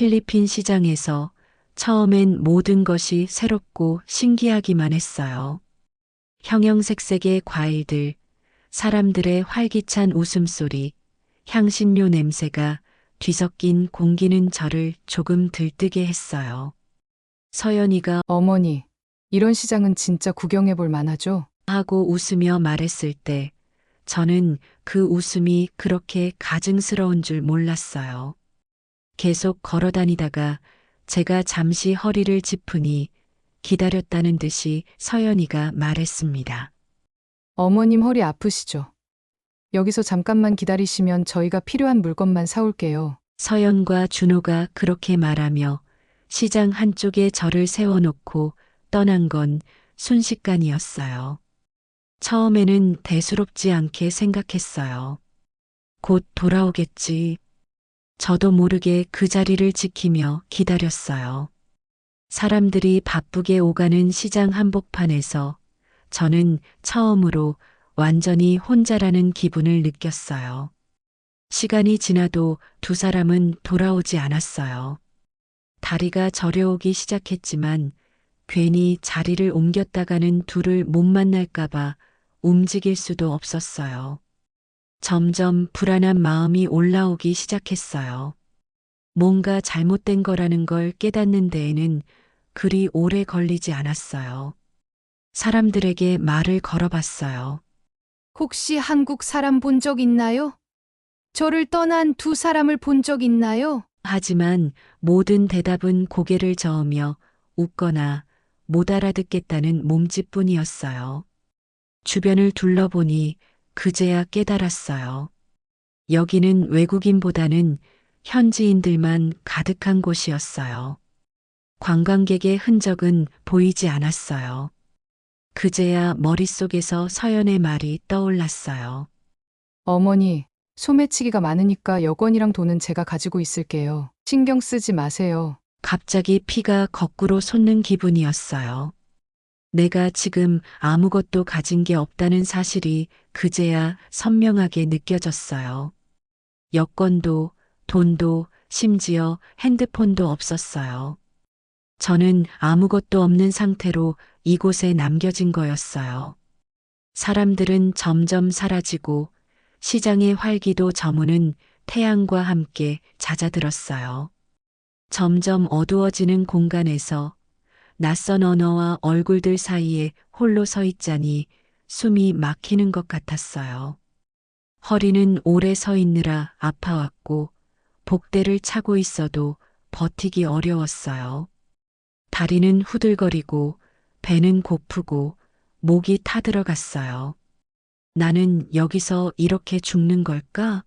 필리핀 시장에서 처음엔 모든 것이 새롭고 신기하기만 했어요. 형형색색의 과일들, 사람들의 활기찬 웃음소리, 향신료 냄새가 뒤섞인 공기는 저를 조금 들뜨게 했어요. 서연이가 어머니, 이런 시장은 진짜 구경해 볼 만하죠? 하고 웃으며 말했을 때 저는 그 웃음이 그렇게 가증스러운 줄 몰랐어요. 계속 걸어 다니다가 제가 잠시 허리를 짚으니 기다렸다는 듯이 서연이가 말했습니다. 어머님 허리 아프시죠? 여기서 잠깐만 기다리시면 저희가 필요한 물건만 사올게요. 서연과 준호가 그렇게 말하며 시장 한쪽에 저를 세워놓고 떠난 건 순식간이었어요. 처음에는 대수롭지 않게 생각했어요. 곧 돌아오겠지. 저도 모르게 그 자리를 지키며 기다렸어요. 사람들이 바쁘게 오가는 시장 한복판에서 저는 처음으로 완전히 혼자라는 기분을 느꼈어요. 시간이 지나도 두 사람은 돌아오지 않았어요. 다리가 저려오기 시작했지만 괜히 자리를 옮겼다가는 둘을 못 만날까봐 움직일 수도 없었어요. 점점 불안한 마음이 올라오기 시작했어요. 뭔가 잘못된 거라는 걸 깨닫는 데에는 그리 오래 걸리지 않았어요. 사람들에게 말을 걸어봤어요. 혹시 한국 사람 본 적 있나요? 저를 떠난 두 사람을 본 적 있나요? 하지만 모든 대답은 고개를 저으며 웃거나 못 알아듣겠다는 몸짓뿐이었어요. 주변을 둘러보니 그제야 깨달았어요. 여기는 외국인보다는 현지인들만 가득한 곳이었어요. 관광객의 흔적은 보이지 않았어요. 그제야 머릿속에서 서연의 말이 떠올랐어요. 어머니, 소매치기가 많으니까 여권이랑 돈은 제가 가지고 있을게요. 신경 쓰지 마세요. 갑자기 피가 거꾸로 솟는 기분이었어요. 내가 지금 아무것도 가진 게 없다는 사실이 그제야 선명하게 느껴졌어요. 여권도, 돈도, 심지어 핸드폰도 없었어요. 저는 아무것도 없는 상태로 이곳에 남겨진 거였어요. 사람들은 점점 사라지고 시장의 활기도 저무는 태양과 함께 잦아들었어요. 점점 어두워지는 공간에서 낯선 언어와 얼굴들 사이에 홀로 서 있자니 숨이 막히는 것 같았어요. 허리는 오래 서 있느라 아파왔고 복대를 차고 있어도 버티기 어려웠어요. 다리는 후들거리고 배는 고프고 목이 타들어갔어요. 나는 여기서 이렇게 죽는 걸까?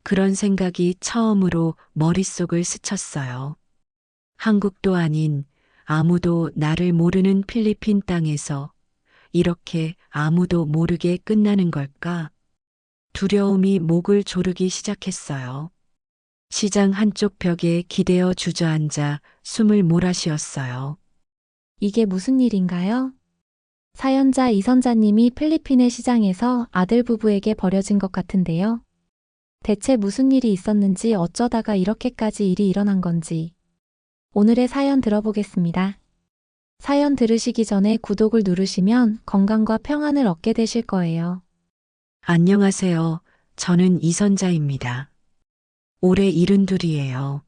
그런 생각이 처음으로 머릿속을 스쳤어요. 한국도 아닌 아무도 나를 모르는 필리핀 땅에서 이렇게 아무도 모르게 끝나는 걸까? 두려움이 목을 조르기 시작했어요. 시장 한쪽 벽에 기대어 주저앉아 숨을 몰아쉬었어요. 이게 무슨 일인가요? 사연자 이선자님이 필리핀의 시장에서 아들 부부에게 버려진 것 같은데요. 대체 무슨 일이 있었는지 어쩌다가 이렇게까지 일이 일어난 건지. 오늘의 사연 들어보겠습니다. 사연 들으시기 전에 구독을 누르시면 건강과 평안을 얻게 되실 거예요. 안녕하세요. 저는 이선자입니다. 올해 72이에요.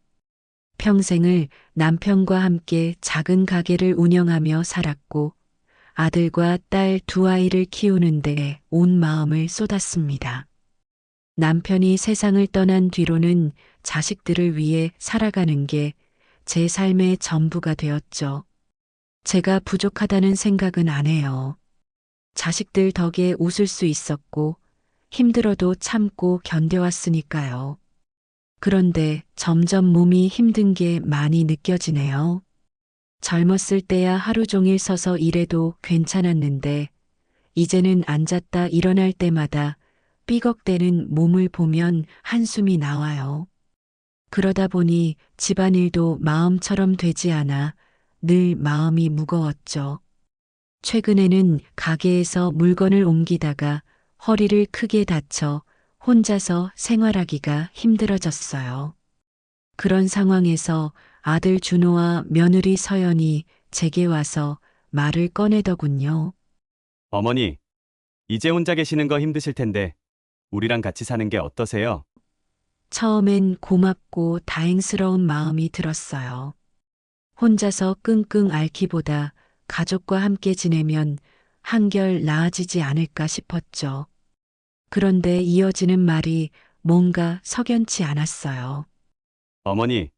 평생을 남편과 함께 작은 가게를 운영하며 살았고 아들과 딸 두 아이를 키우는 데 온 마음을 쏟았습니다. 남편이 세상을 떠난 뒤로는 자식들을 위해 살아가는 게 제 삶의 전부가 되었죠. 제가 부족하다는 생각은 안 해요. 자식들 덕에 웃을 수 있었고 힘들어도 참고 견뎌왔으니까요. 그런데 점점 몸이 힘든 게 많이 느껴지네요. 젊었을 때야 하루 종일 서서 일해도 괜찮았는데 이제는 앉았다 일어날 때마다 삐걱대는 몸을 보면 한숨이 나와요. 그러다 보니 집안일도 마음처럼 되지 않아 늘 마음이 무거웠죠. 최근에는 가게에서 물건을 옮기다가 허리를 크게 다쳐 혼자서 생활하기가 힘들어졌어요. 그런 상황에서 아들 준호와 며느리 서연이 제게 와서 말을 꺼내더군요. 어머니, 이제 혼자 계시는 거 힘드실 텐데 우리랑 같이 사는 게 어떠세요? 처음엔 고맙고 다행스러운 마음이 들었어요. 혼자서 끙끙 앓기보다 가족과 함께 지내면 한결 나아지지 않을까 싶었죠. 그런데 이어지는 말이 뭔가 석연치 않았어요. 어머니,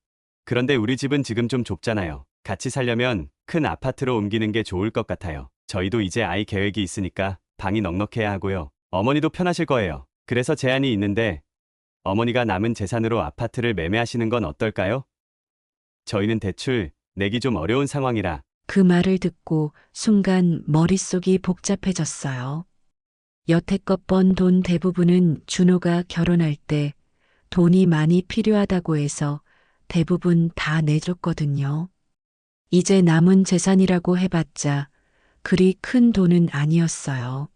그런데 우리 집은 지금 좀 좁잖아요. 같이 살려면 큰 아파트로 옮기는 게 좋을 것 같아요. 저희도 이제 아이 계획이 있으니까 방이 넉넉해야 하고요. 어머니도 편하실 거예요. 그래서 제안이 있는데 어머니가 남은 재산으로 아파트를 매매하시는 건 어떨까요? 저희는 대출 내기 좀 어려운 상황이라. 그 말을 듣고 순간 머릿속이 복잡해졌어요. 여태껏 번 돈 대부분은 준호가 결혼할 때 돈이 많이 필요하다고 해서 대부분 다 내줬거든요. 이제 남은 재산이라고 해봤자 그리 큰 돈은 아니었어요.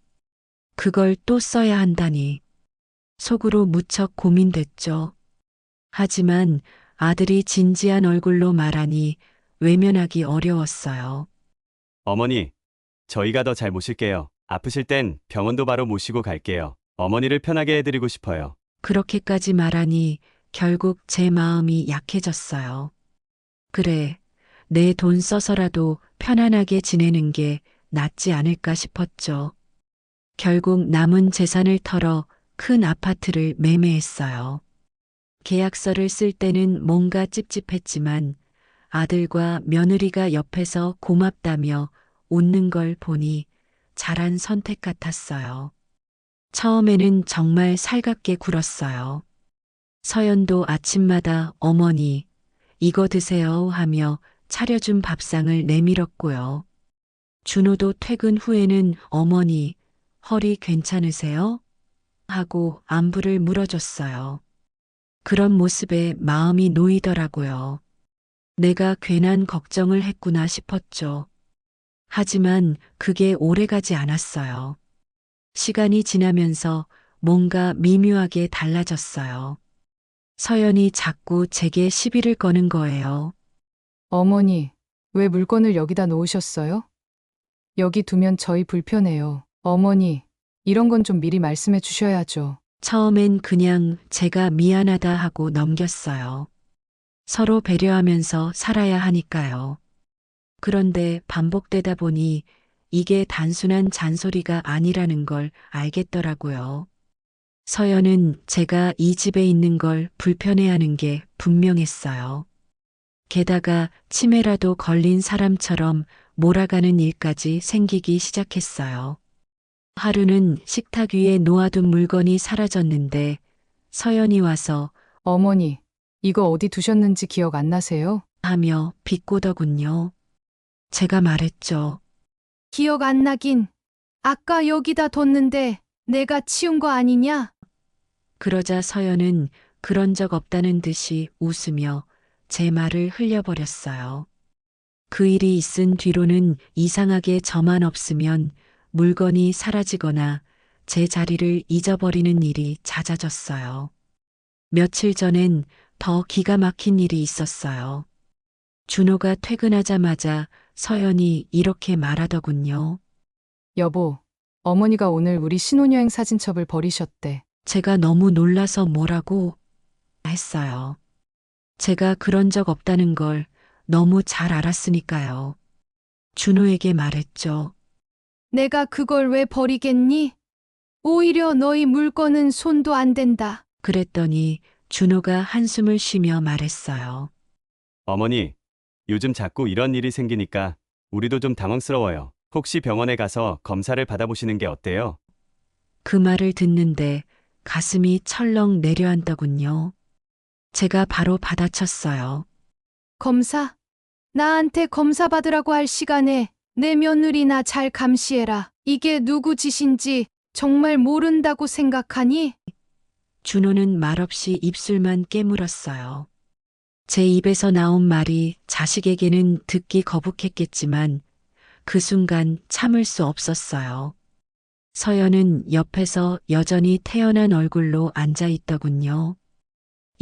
그걸 또 써야 한다니 속으로 무척 고민됐죠. 하지만 아들이 진지한 얼굴로 말하니 외면하기 어려웠어요. 어머니, 저희가 더 잘 모실게요. 아프실 땐 병원도 바로 모시고 갈게요. 어머니를 편하게 해드리고 싶어요. 그렇게까지 말하니 결국 제 마음이 약해졌어요. 그래, 내 돈 써서라도 편안하게 지내는 게 낫지 않을까 싶었죠. 결국 남은 재산을 털어 큰 아파트를 매매했어요. 계약서를 쓸 때는 뭔가 찝찝했지만 아들과 며느리가 옆에서 고맙다며 웃는 걸 보니 잘한 선택 같았어요. 처음에는 정말 살갑게 굴었어요. 서연도 아침마다 어머니, 이거 드세요 하며 차려준 밥상을 내밀었고요. 준호도 퇴근 후에는 어머니, 허리 괜찮으세요? 하고 안부를 물어줬어요. 그런 모습에 마음이 놓이더라고요. 내가 괜한 걱정을 했구나 싶었죠. 하지만 그게 오래가지 않았어요. 시간이 지나면서 뭔가 미묘하게 달라졌어요. 서연이 자꾸 제게 시비를 거는 거예요. 어머니, 왜 물건을 여기다 놓으셨어요? 여기 두면 저희 불편해요. 어머니, 이런 건 좀 미리 말씀해 주셔야죠. 처음엔 그냥 제가 미안하다 하고 넘겼어요. 서로 배려하면서 살아야 하니까요. 그런데 반복되다 보니 이게 단순한 잔소리가 아니라는 걸 알겠더라고요. 서연은 제가 이 집에 있는 걸 불편해하는 게 분명했어요. 게다가 치매라도 걸린 사람처럼 몰아가는 일까지 생기기 시작했어요. 하루는 식탁 위에 놓아둔 물건이 사라졌는데 서연이 와서 어머니, 이거 어디 두셨는지 기억 안 나세요? 하며 비꼬더군요. 제가 말했죠. 기억 안 나긴. 아까 여기다 뒀는데 내가 치운 거 아니냐? 그러자 서연은 그런 적 없다는 듯이 웃으며 제 말을 흘려버렸어요. 그 일이 있은 뒤로는 이상하게 저만 없으면 물건이 사라지거나 제 자리를 잊어버리는 일이 잦아졌어요. 며칠 전엔 더 기가 막힌 일이 있었어요. 준호가 퇴근하자마자 서연이 이렇게 말하더군요. 여보, 어머니가 오늘 우리 신혼여행 사진첩을 버리셨대. 제가 너무 놀라서 뭐라고 했어요. 제가 그런 적 없다는 걸 너무 잘 알았으니까요. 준호에게 말했죠. 내가 그걸 왜 버리겠니? 오히려 너희 물건은 손도 안 댄다. 그랬더니 준호가 한숨을 쉬며 말했어요. 어머니, 요즘 자꾸 이런 일이 생기니까 우리도 좀 당황스러워요. 혹시 병원에 가서 검사를 받아보시는 게 어때요? 그 말을 듣는데 가슴이 철렁 내려앉더군요. 제가 바로 받아쳤어요. 검사? 나한테 검사 받으라고 할 시간에 내 며느리나 잘 감시해라. 이게 누구 짓인지 정말 모른다고 생각하니? 준호는 말없이 입술만 깨물었어요. 제 입에서 나온 말이 자식에게는 듣기 거북했겠지만 그 순간 참을 수 없었어요. 서연은 옆에서 여전히 태연한 얼굴로 앉아 있더군요.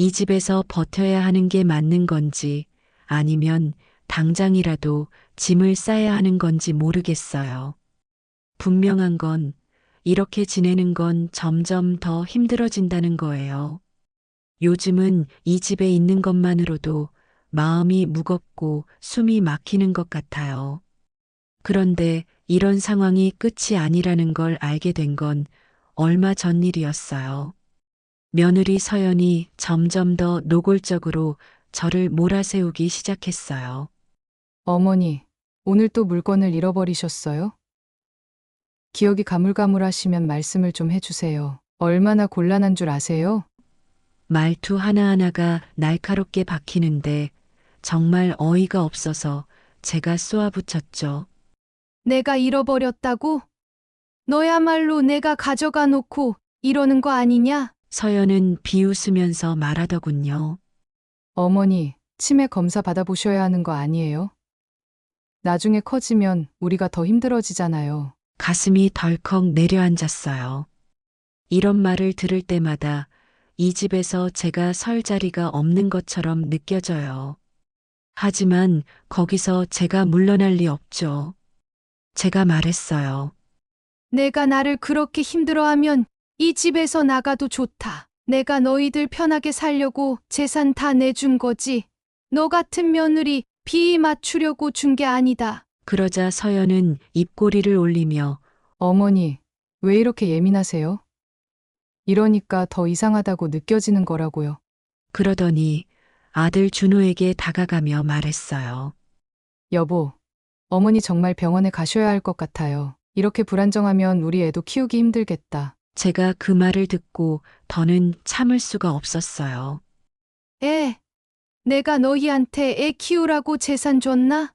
이 집에서 버텨야 하는 게 맞는 건지 아니면 당장이라도 짐을 싸야 하는 건지 모르겠어요. 분명한 건 이렇게 지내는 건 점점 더 힘들어진다는 거예요. 요즘은 이 집에 있는 것만으로도 마음이 무겁고 숨이 막히는 것 같아요. 그런데 이런 상황이 끝이 아니라는 걸 알게 된 건 얼마 전 일이었어요. 며느리 서연이 점점 더 노골적으로 저를 몰아세우기 시작했어요. 어머니, 오늘 또 물건을 잃어버리셨어요? 기억이 가물가물하시면 말씀을 좀 해주세요. 얼마나 곤란한 줄 아세요? 말투 하나하나가 날카롭게 박히는데 정말 어이가 없어서 제가 쏘아붙였죠. 내가 잃어버렸다고? 너야말로 내가 가져가 놓고 이러는 거 아니냐? 서연은 비웃으면서 말하더군요. 어머니, 치매 검사 받아보셔야 하는 거 아니에요? 나중에 커지면 우리가 더 힘들어지잖아요. 가슴이 덜컥 내려앉았어요. 이런 말을 들을 때마다 이 집에서 제가 설 자리가 없는 것처럼 느껴져요. 하지만 거기서 제가 물러날 리 없죠. 제가 말했어요. 내가 나를 그렇게 힘들어하면 이 집에서 나가도 좋다. 내가 너희들 편하게 살려고 재산 다 내준 거지. 너 같은 며느리 비위 맞추려고 준 게 아니다. 그러자 서연은 입꼬리를 올리며 어머니, 왜 이렇게 예민하세요? 이러니까 더 이상하다고 느껴지는 거라고요. 그러더니 아들 준호에게 다가가며 말했어요. 여보, 어머니 정말 병원에 가셔야 할 것 같아요. 이렇게 불안정하면 우리 애도 키우기 힘들겠다. 제가 그 말을 듣고 더는 참을 수가 없었어요. 내가 너희한테 애 키우라고 재산 줬나?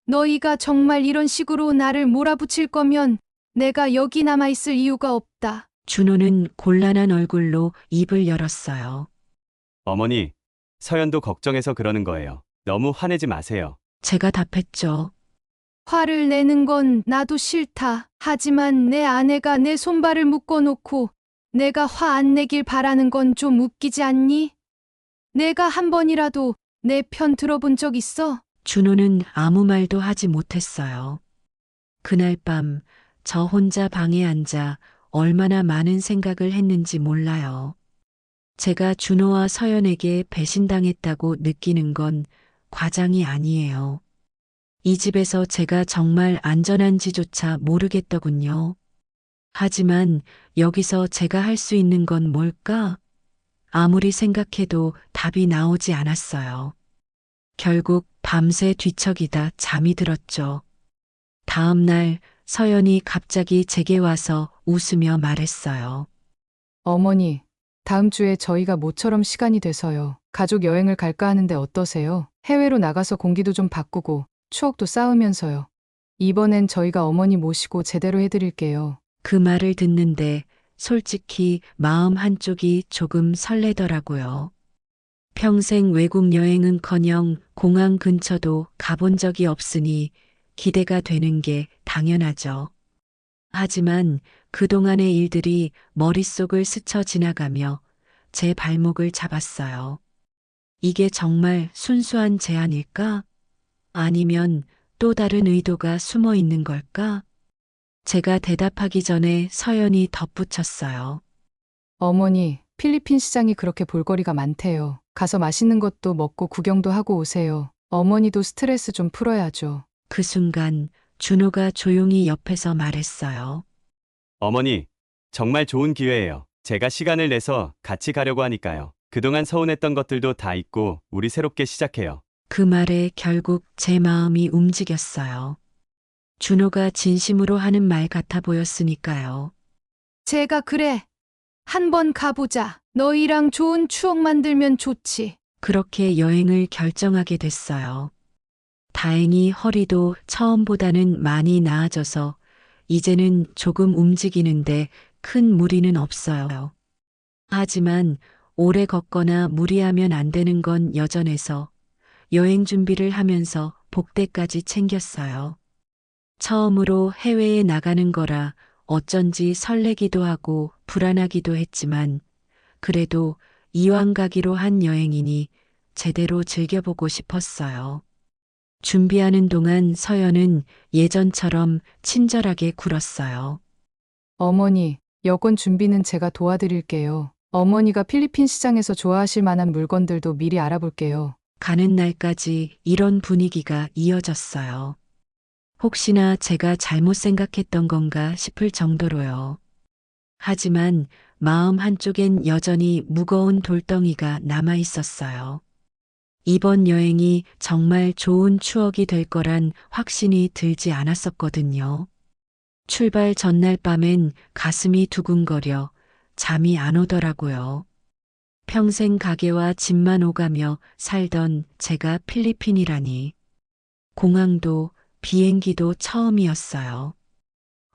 너희가 정말 이런 식으로 나를 몰아붙일 거면 내가 여기 남아있을 이유가 없다. 준호는 곤란한 얼굴로 입을 열었어요. 어머니, 서연도 걱정해서 그러는 거예요. 너무 화내지 마세요. 제가 답했죠. 화를 내는 건 나도 싫다. 하지만 내 아내가 내 손발을 묶어놓고 내가 화 안 내길 바라는 건 좀 웃기지 않니? 내가 한 번이라도 내 편 들어본 적 있어? 준호는 아무 말도 하지 못했어요. 그날 밤 저 혼자 방에 앉아 얼마나 많은 생각을 했는지 몰라요. 제가 준호와 서연에게 배신당했다고 느끼는 건 과장이 아니에요. 이 집에서 제가 정말 안전한지조차 모르겠더군요. 하지만 여기서 제가 할 수 있는 건 뭘까? 아무리 생각해도 답이 나오지 않았어요. 결국 밤새 뒤척이다 잠이 들었죠. 다음 날 서연이 갑자기 제게 와서 웃으며 말했어요. 어머니, 다음 주에 저희가 모처럼 시간이 돼서요. 가족 여행을 갈까 하는데 어떠세요? 해외로 나가서 공기도 좀 바꾸고 추억도 쌓으면서요. 이번엔 저희가 어머니 모시고 제대로 해드릴게요. 그 말을 듣는데 솔직히 마음 한쪽이 조금 설레더라고요. 평생 외국 여행은커녕 공항 근처도 가본 적이 없으니 기대가 되는 게 당연하죠. 하지만 그동안의 일들이 머릿속을 스쳐 지나가며 제 발목을 잡았어요. 이게 정말 순수한 제안일까? 아니면 또 다른 의도가 숨어 있는 걸까? 제가 대답하기 전에 서연이 덧붙였어요. 어머니, 필리핀 시장이 그렇게 볼거리가 많대요. 가서 맛있는 것도 먹고 구경도 하고 오세요. 어머니도 스트레스 좀 풀어야죠. 그 순간 준호가 조용히 옆에서 말했어요. 어머니, 정말 좋은 기회예요. 제가 시간을 내서 같이 가려고 하니까요. 그동안 서운했던 것들도 다 잊고 우리 새롭게 시작해요. 그 말에 결국 제 마음이 움직였어요. 준호가 진심으로 하는 말 같아 보였으니까요. 제가 그래. 한번 가보자. 너희랑 좋은 추억 만들면 좋지. 그렇게 여행을 결정하게 됐어요. 다행히 허리도 처음보다는 많이 나아져서 이제는 조금 움직이는데 큰 무리는 없어요. 하지만 오래 걷거나 무리하면 안 되는 건 여전해서 여행 준비를 하면서 복대까지 챙겼어요. 처음으로 해외에 나가는 거라 어쩐지 설레기도 하고 불안하기도 했지만 그래도 이왕 가기로 한 여행이니 제대로 즐겨보고 싶었어요. 준비하는 동안 서연은 예전처럼 친절하게 굴었어요. 어머니, 여권 준비는 제가 도와드릴게요. 어머니가 필리핀 시장에서 좋아하실 만한 물건들도 미리 알아볼게요. 가는 날까지 이런 분위기가 이어졌어요. 혹시나 제가 잘못 생각했던 건가 싶을 정도로요. 하지만 마음 한쪽엔 여전히 무거운 돌덩이가 남아 있었어요. 이번 여행이 정말 좋은 추억이 될 거란 확신이 들지 않았었거든요. 출발 전날 밤엔 가슴이 두근거려 잠이 안 오더라고요. 평생 가게와 집만 오가며 살던 제가 필리핀이라니. 공항도 비행기도 처음이었어요.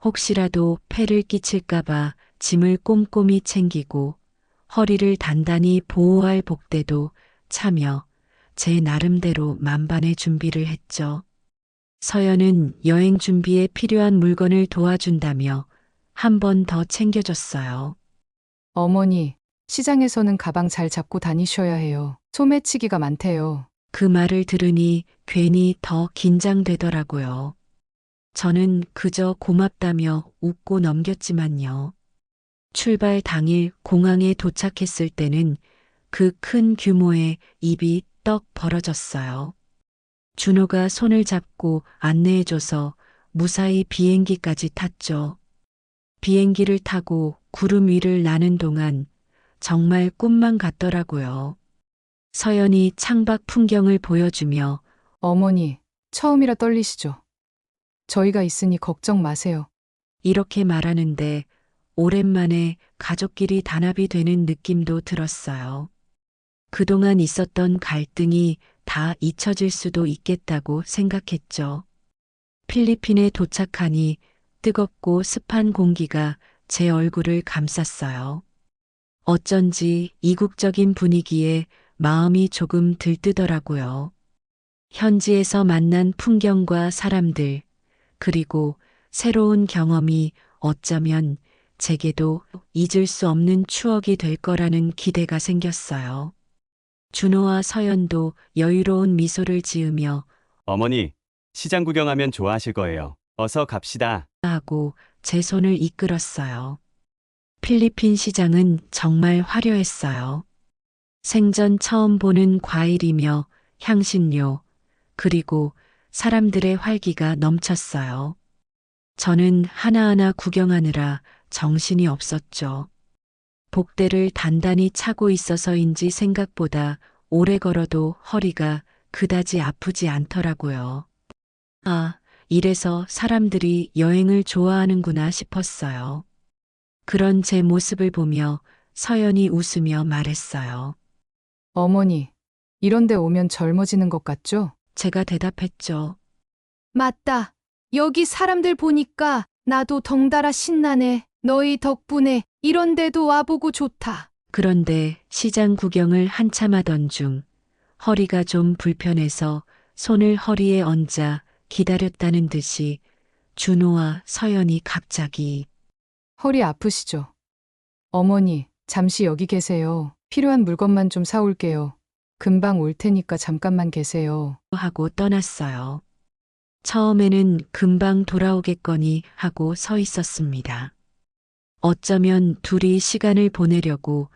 혹시라도 폐를 끼칠까봐 짐을 꼼꼼히 챙기고 허리를 단단히 보호할 복대도 차며 제 나름대로 만반의 준비를 했죠. 서연은 여행 준비에 필요한 물건을 도와준다며 한 번 더 챙겨줬어요. 어머니, 시장에서는 가방 잘 잡고 다니셔야 해요. 소매치기가 많대요. 그 말을 들으니 괜히 더 긴장되더라고요. 저는 그저 고맙다며 웃고 넘겼지만요. 출발 당일 공항에 도착했을 때는 그 큰 규모의 입이 떡 벌어졌어요. 준호가 손을 잡고 안내해줘서 무사히 비행기까지 탔죠. 비행기를 타고 구름 위를 나는 동안 정말 꿈만 같더라고요. 서연이 창밖 풍경을 보여주며 어머니, 처음이라 떨리시죠? 저희가 있으니 걱정 마세요. 이렇게 말하는데 오랜만에 가족끼리 단합이 되는 느낌도 들었어요. 그동안 있었던 갈등이 다 잊혀질 수도 있겠다고 생각했죠. 필리핀에 도착하니 뜨겁고 습한 공기가 제 얼굴을 감쌌어요. 어쩐지 이국적인 분위기에 마음이 조금 들뜨더라고요. 현지에서 만난 풍경과 사람들, 그리고 새로운 경험이 어쩌면 제게도 잊을 수 없는 추억이 될 거라는 기대가 생겼어요. 준호와 서연도 여유로운 미소를 지으며 어머니, 시장 구경하면 좋아하실 거예요. 어서 갑시다. 하고 제 손을 이끌었어요. 필리핀 시장은 정말 화려했어요. 생전 처음 보는 과일이며 향신료, 그리고 사람들의 활기가 넘쳤어요. 저는 하나하나 구경하느라 정신이 없었죠. 복대를 단단히 차고 있어서인지 생각보다 오래 걸어도 허리가 그다지 아프지 않더라고요. 아, 이래서 사람들이 여행을 좋아하는구나 싶었어요. 그런 제 모습을 보며 서연이 웃으며 말했어요. 어머니, 이런데 오면 젊어지는 것 같죠? 제가 대답했죠. 맞다. 여기 사람들 보니까 나도 덩달아 신나네. 너희 덕분에 이런 데도 와보고 좋다. 그런데 시장 구경을 한참 하던 중 허리가 좀 불편해서 손을 허리에 얹아 기다렸다는 듯이 준호와 서연이 갑자기 허리 아프시죠? 어머니, 잠시 여기 계세요. 필요한 물건만 좀 사올게요. 금방 올 테니까 잠깐만 계세요. 하고 떠났어요. 처음에는 금방 돌아오겠거니 하고 서 있었습니다. 어쩌면 둘이 시간을 보내려고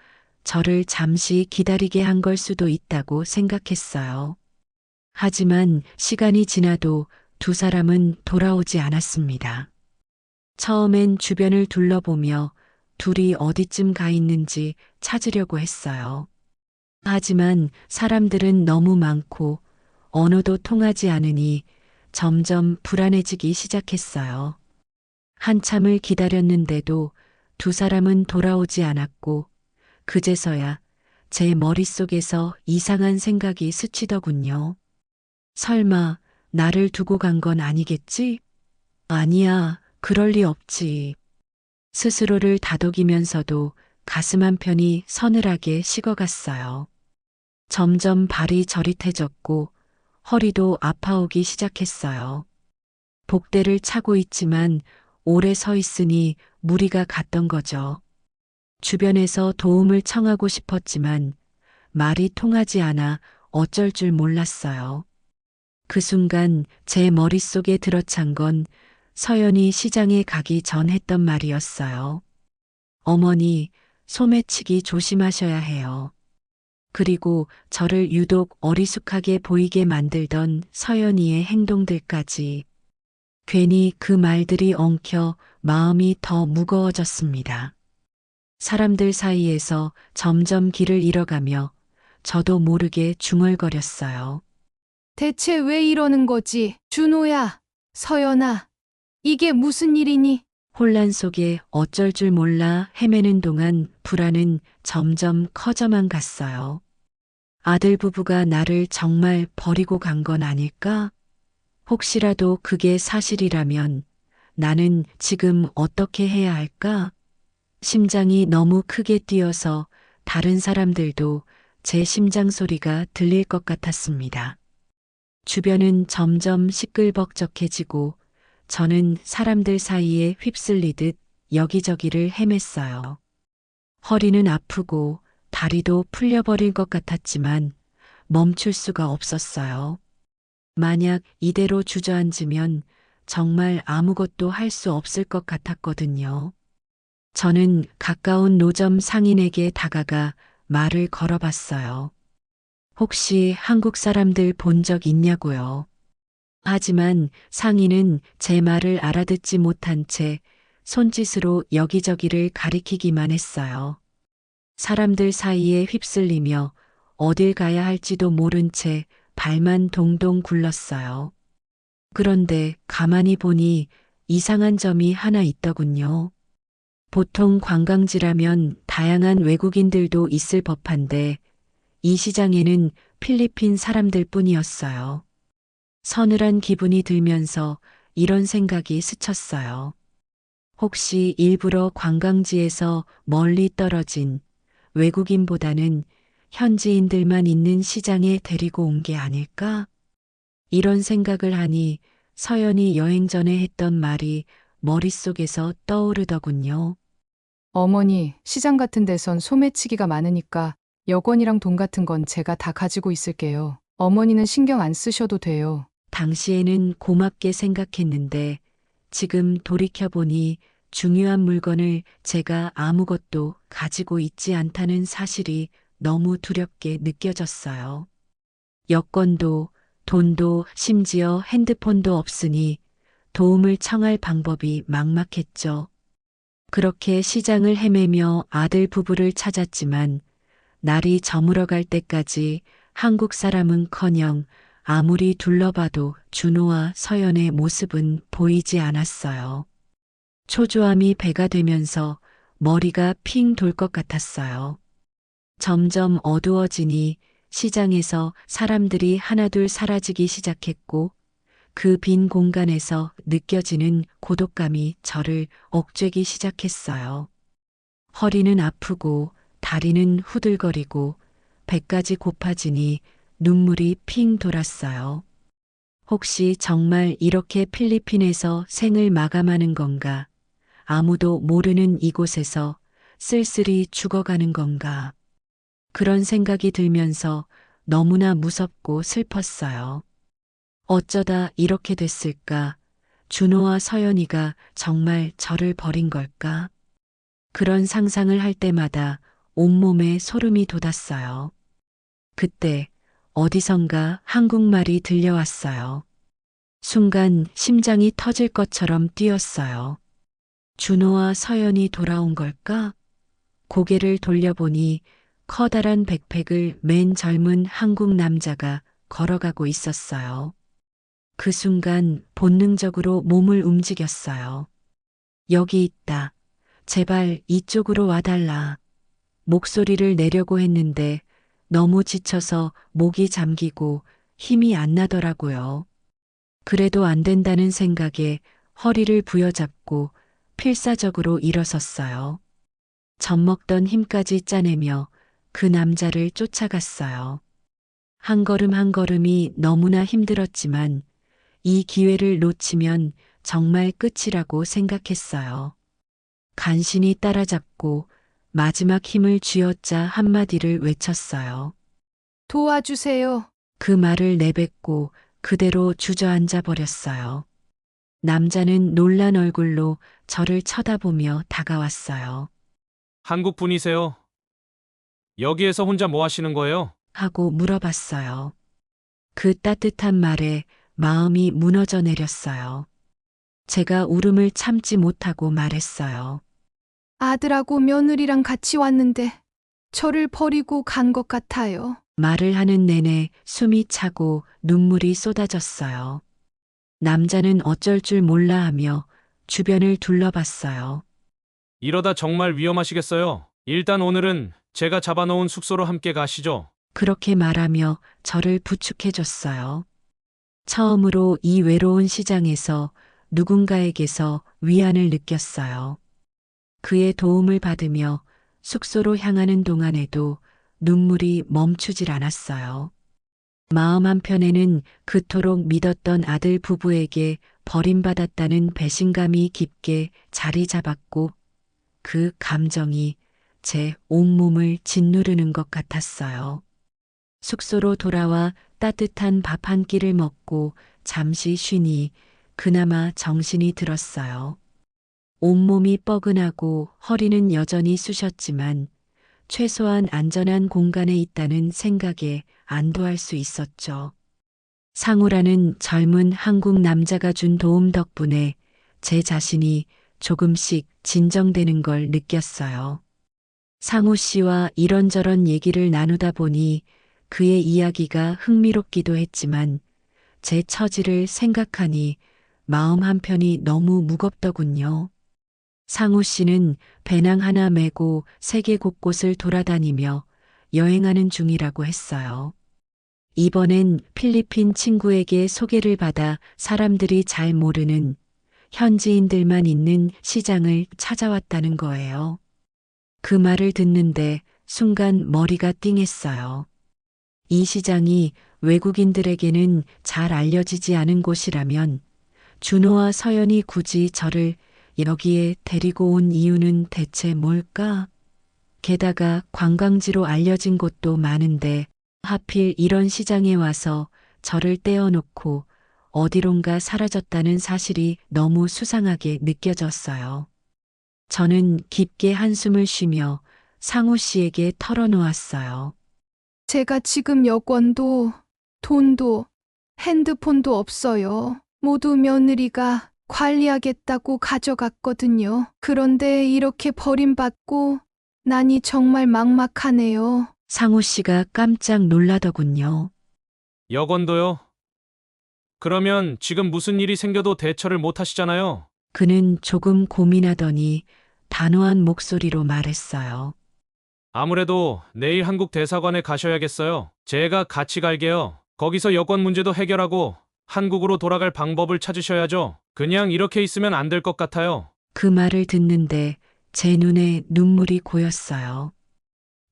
저를 잠시 기다리게 한 걸 수도 있다고 생각했어요. 하지만 시간이 지나도 두 사람은 돌아오지 않았습니다. 처음엔 주변을 둘러보며 둘이 어디쯤 가 있는지 찾으려고 했어요. 하지만 사람들은 너무 많고 언어도 통하지 않으니 점점 불안해지기 시작했어요. 한참을 기다렸는데도 두 사람은 돌아오지 않았고 그제서야 제 머릿속에서 이상한 생각이 스치더군요. 설마 나를 두고 간 건 아니겠지? 아니야, 그럴 리 없지. 스스로를 다독이면서도 가슴 한편이 서늘하게 식어갔어요. 점점 발이 저릿해졌고 허리도 아파오기 시작했어요. 복대를 차고 있지만 오래 서 있으니 무리가 갔던 거죠. 주변에서 도움을 청하고 싶었지만 말이 통하지 않아 어쩔 줄 몰랐어요. 그 순간 제 머릿속에 들어찬 건 서연이 시장에 가기 전 했던 말이었어요. 어머니, 소매치기 조심하셔야 해요. 그리고 저를 유독 어리숙하게 보이게 만들던 서연이의 행동들까지. 괜히 그 말들이 엉켜 마음이 더 무거워졌습니다. 사람들 사이에서 점점 길을 잃어가며 저도 모르게 중얼거렸어요. 대체 왜 이러는 거지? 준호야, 서연아, 이게 무슨 일이니? 혼란 속에 어쩔 줄 몰라 헤매는 동안 불안은 점점 커져만 갔어요. 아들 부부가 나를 정말 버리고 간 건 아닐까? 혹시라도 그게 사실이라면 나는 지금 어떻게 해야 할까? 심장이 너무 크게 뛰어서 다른 사람들도 제 심장 소리가 들릴 것 같았습니다. 주변은 점점 시끌벅적해지고 저는 사람들 사이에 휩쓸리듯 여기저기를 헤맸어요. 허리는 아프고 다리도 풀려버릴 것 같았지만 멈출 수가 없었어요. 만약 이대로 주저앉으면 정말 아무것도 할 수 없을 것 같았거든요. 저는 가까운 노점 상인에게 다가가 말을 걸어봤어요. 혹시 한국 사람들 본 적 있냐고요. 하지만 상인은 제 말을 알아듣지 못한 채 손짓으로 여기저기를 가리키기만 했어요. 사람들 사이에 휩쓸리며 어딜 가야 할지도 모른 채 발만 동동 굴렀어요. 그런데 가만히 보니 이상한 점이 하나 있더군요. 보통 관광지라면 다양한 외국인들도 있을 법한데 이 시장에는 필리핀 사람들 뿐이었어요. 서늘한 기분이 들면서 이런 생각이 스쳤어요. 혹시 일부러 관광지에서 멀리 떨어진 외국인보다는 현지인들만 있는 시장에 데리고 온 게 아닐까? 이런 생각을 하니 서연이 여행 전에 했던 말이 머릿속에서 떠오르더군요. 어머니, 시장 같은 데선 소매치기가 많으니까 여권이랑 돈 같은 건 제가 다 가지고 있을게요. 어머니는 신경 안 쓰셔도 돼요. 당시에는 고맙게 생각했는데 지금 돌이켜보니 중요한 물건을 제가 아무것도 가지고 있지 않다는 사실이 너무 두렵게 느껴졌어요. 여권도 돈도 심지어 핸드폰도 없으니 도움을 청할 방법이 막막했죠. 그렇게 시장을 헤매며 아들 부부를 찾았지만 날이 저물어갈 때까지 한국 사람은커녕 아무리 둘러봐도 준호와 서연의 모습은 보이지 않았어요. 초조함이 배가 되면서 머리가 핑 돌 것 같았어요. 점점 어두워지니 시장에서 사람들이 하나둘 사라지기 시작했고 그 빈 공간에서 느껴지는 고독감이 저를 억죄기 시작했어요. 허리는 아프고 다리는 후들거리고 배까지 고파지니 눈물이 핑 돌았어요. 혹시 정말 이렇게 필리핀에서 생을 마감하는 건가? 아무도 모르는 이곳에서 쓸쓸히 죽어가는 건가? 그런 생각이 들면서 너무나 무섭고 슬펐어요. 어쩌다 이렇게 됐을까? 준호와 서연이가 정말 저를 버린 걸까? 그런 상상을 할 때마다 온몸에 소름이 돋았어요. 그때 어디선가 한국말이 들려왔어요. 순간 심장이 터질 것처럼 뛰었어요. 준호와 서연이 돌아온 걸까? 고개를 돌려보니 커다란 백팩을 맨 젊은 한국 남자가 걸어가고 있었어요. 그 순간 본능적으로 몸을 움직였어요. 여기 있다. 제발 이쪽으로 와달라. 목소리를 내려고 했는데 너무 지쳐서 목이 잠기고 힘이 안 나더라고요. 그래도 안 된다는 생각에 허리를 부여잡고 필사적으로 일어섰어요. 젖먹던 힘까지 짜내며 그 남자를 쫓아갔어요. 한 걸음 한 걸음이 너무나 힘들었지만 이 기회를 놓치면 정말 끝이라고 생각했어요. 간신히 따라잡고 마지막 힘을 쥐어짜 한마디를 외쳤어요. 도와주세요. 그 말을 내뱉고 그대로 주저앉아 버렸어요. 남자는 놀란 얼굴로 저를 쳐다보며 다가왔어요. 한국 분이세요? 여기에서 혼자 뭐 하시는 거예요? 하고 물어봤어요. 그 따뜻한 말에 마음이 무너져 내렸어요. 제가 울음을 참지 못하고 말했어요. 아들하고 며느리랑 같이 왔는데 저를 버리고 간 것 같아요. 말을 하는 내내 숨이 차고 눈물이 쏟아졌어요. 남자는 어쩔 줄 몰라 하며 주변을 둘러봤어요. 이러다 정말 위험하시겠어요. 일단 오늘은 제가 잡아놓은 숙소로 함께 가시죠. 그렇게 말하며 저를 부축해줬어요. 처음으로 이 외로운 시장에서 누군가에게서 위안을 느꼈어요. 그의 도움을 받으며 숙소로 향하는 동안에도 눈물이 멈추질 않았어요. 마음 한편에는 그토록 믿었던 아들 부부에게 버림받았다는 배신감이 깊게 자리 잡았고 그 감정이 제 온몸을 짓누르는 것 같았어요. 숙소로 돌아와 따뜻한 밥 한 끼를 먹고 잠시 쉬니 그나마 정신이 들었어요. 온몸이 뻐근하고 허리는 여전히 쑤셨지만 최소한 안전한 공간에 있다는 생각에 안도할 수 있었죠. 상우라는 젊은 한국 남자가 준 도움 덕분에 제 자신이 조금씩 진정되는 걸 느꼈어요. 상우 씨와 이런저런 얘기를 나누다 보니 그의 이야기가 흥미롭기도 했지만 제 처지를 생각하니 마음 한편이 너무 무겁더군요. 상우 씨는 배낭 하나 메고 세계 곳곳을 돌아다니며 여행하는 중이라고 했어요. 이번엔 필리핀 친구에게 소개를 받아 사람들이 잘 모르는 현지인들만 있는 시장을 찾아왔다는 거예요. 그 말을 듣는데 순간 머리가 띵했어요. 이 시장이 외국인들에게는 잘 알려지지 않은 곳이라면 준호와 서연이 굳이 저를 여기에 데리고 온 이유는 대체 뭘까? 게다가 관광지로 알려진 곳도 많은데 하필 이런 시장에 와서 저를 떼어놓고 어디론가 사라졌다는 사실이 너무 수상하게 느껴졌어요. 저는 깊게 한숨을 쉬며 상우 씨에게 털어놓았어요. 제가 지금 여권도 돈도 핸드폰도 없어요. 모두 며느리가 관리하겠다고 가져갔거든요. 그런데 이렇게 버림받고 나니 정말 막막하네요. 상우 씨가 깜짝 놀라더군요. 여건도요? 그러면 지금 무슨 일이 생겨도 대처를 못 하시잖아요. 그는 조금 고민하더니 단호한 목소리로 말했어요. 아무래도 내일 한국 대사관에 가셔야겠어요. 제가 같이 갈게요. 거기서 여권 문제도 해결하고 한국으로 돌아갈 방법을 찾으셔야죠. 그냥 이렇게 있으면 안 될 것 같아요. 그 말을 듣는데 제 눈에 눈물이 고였어요.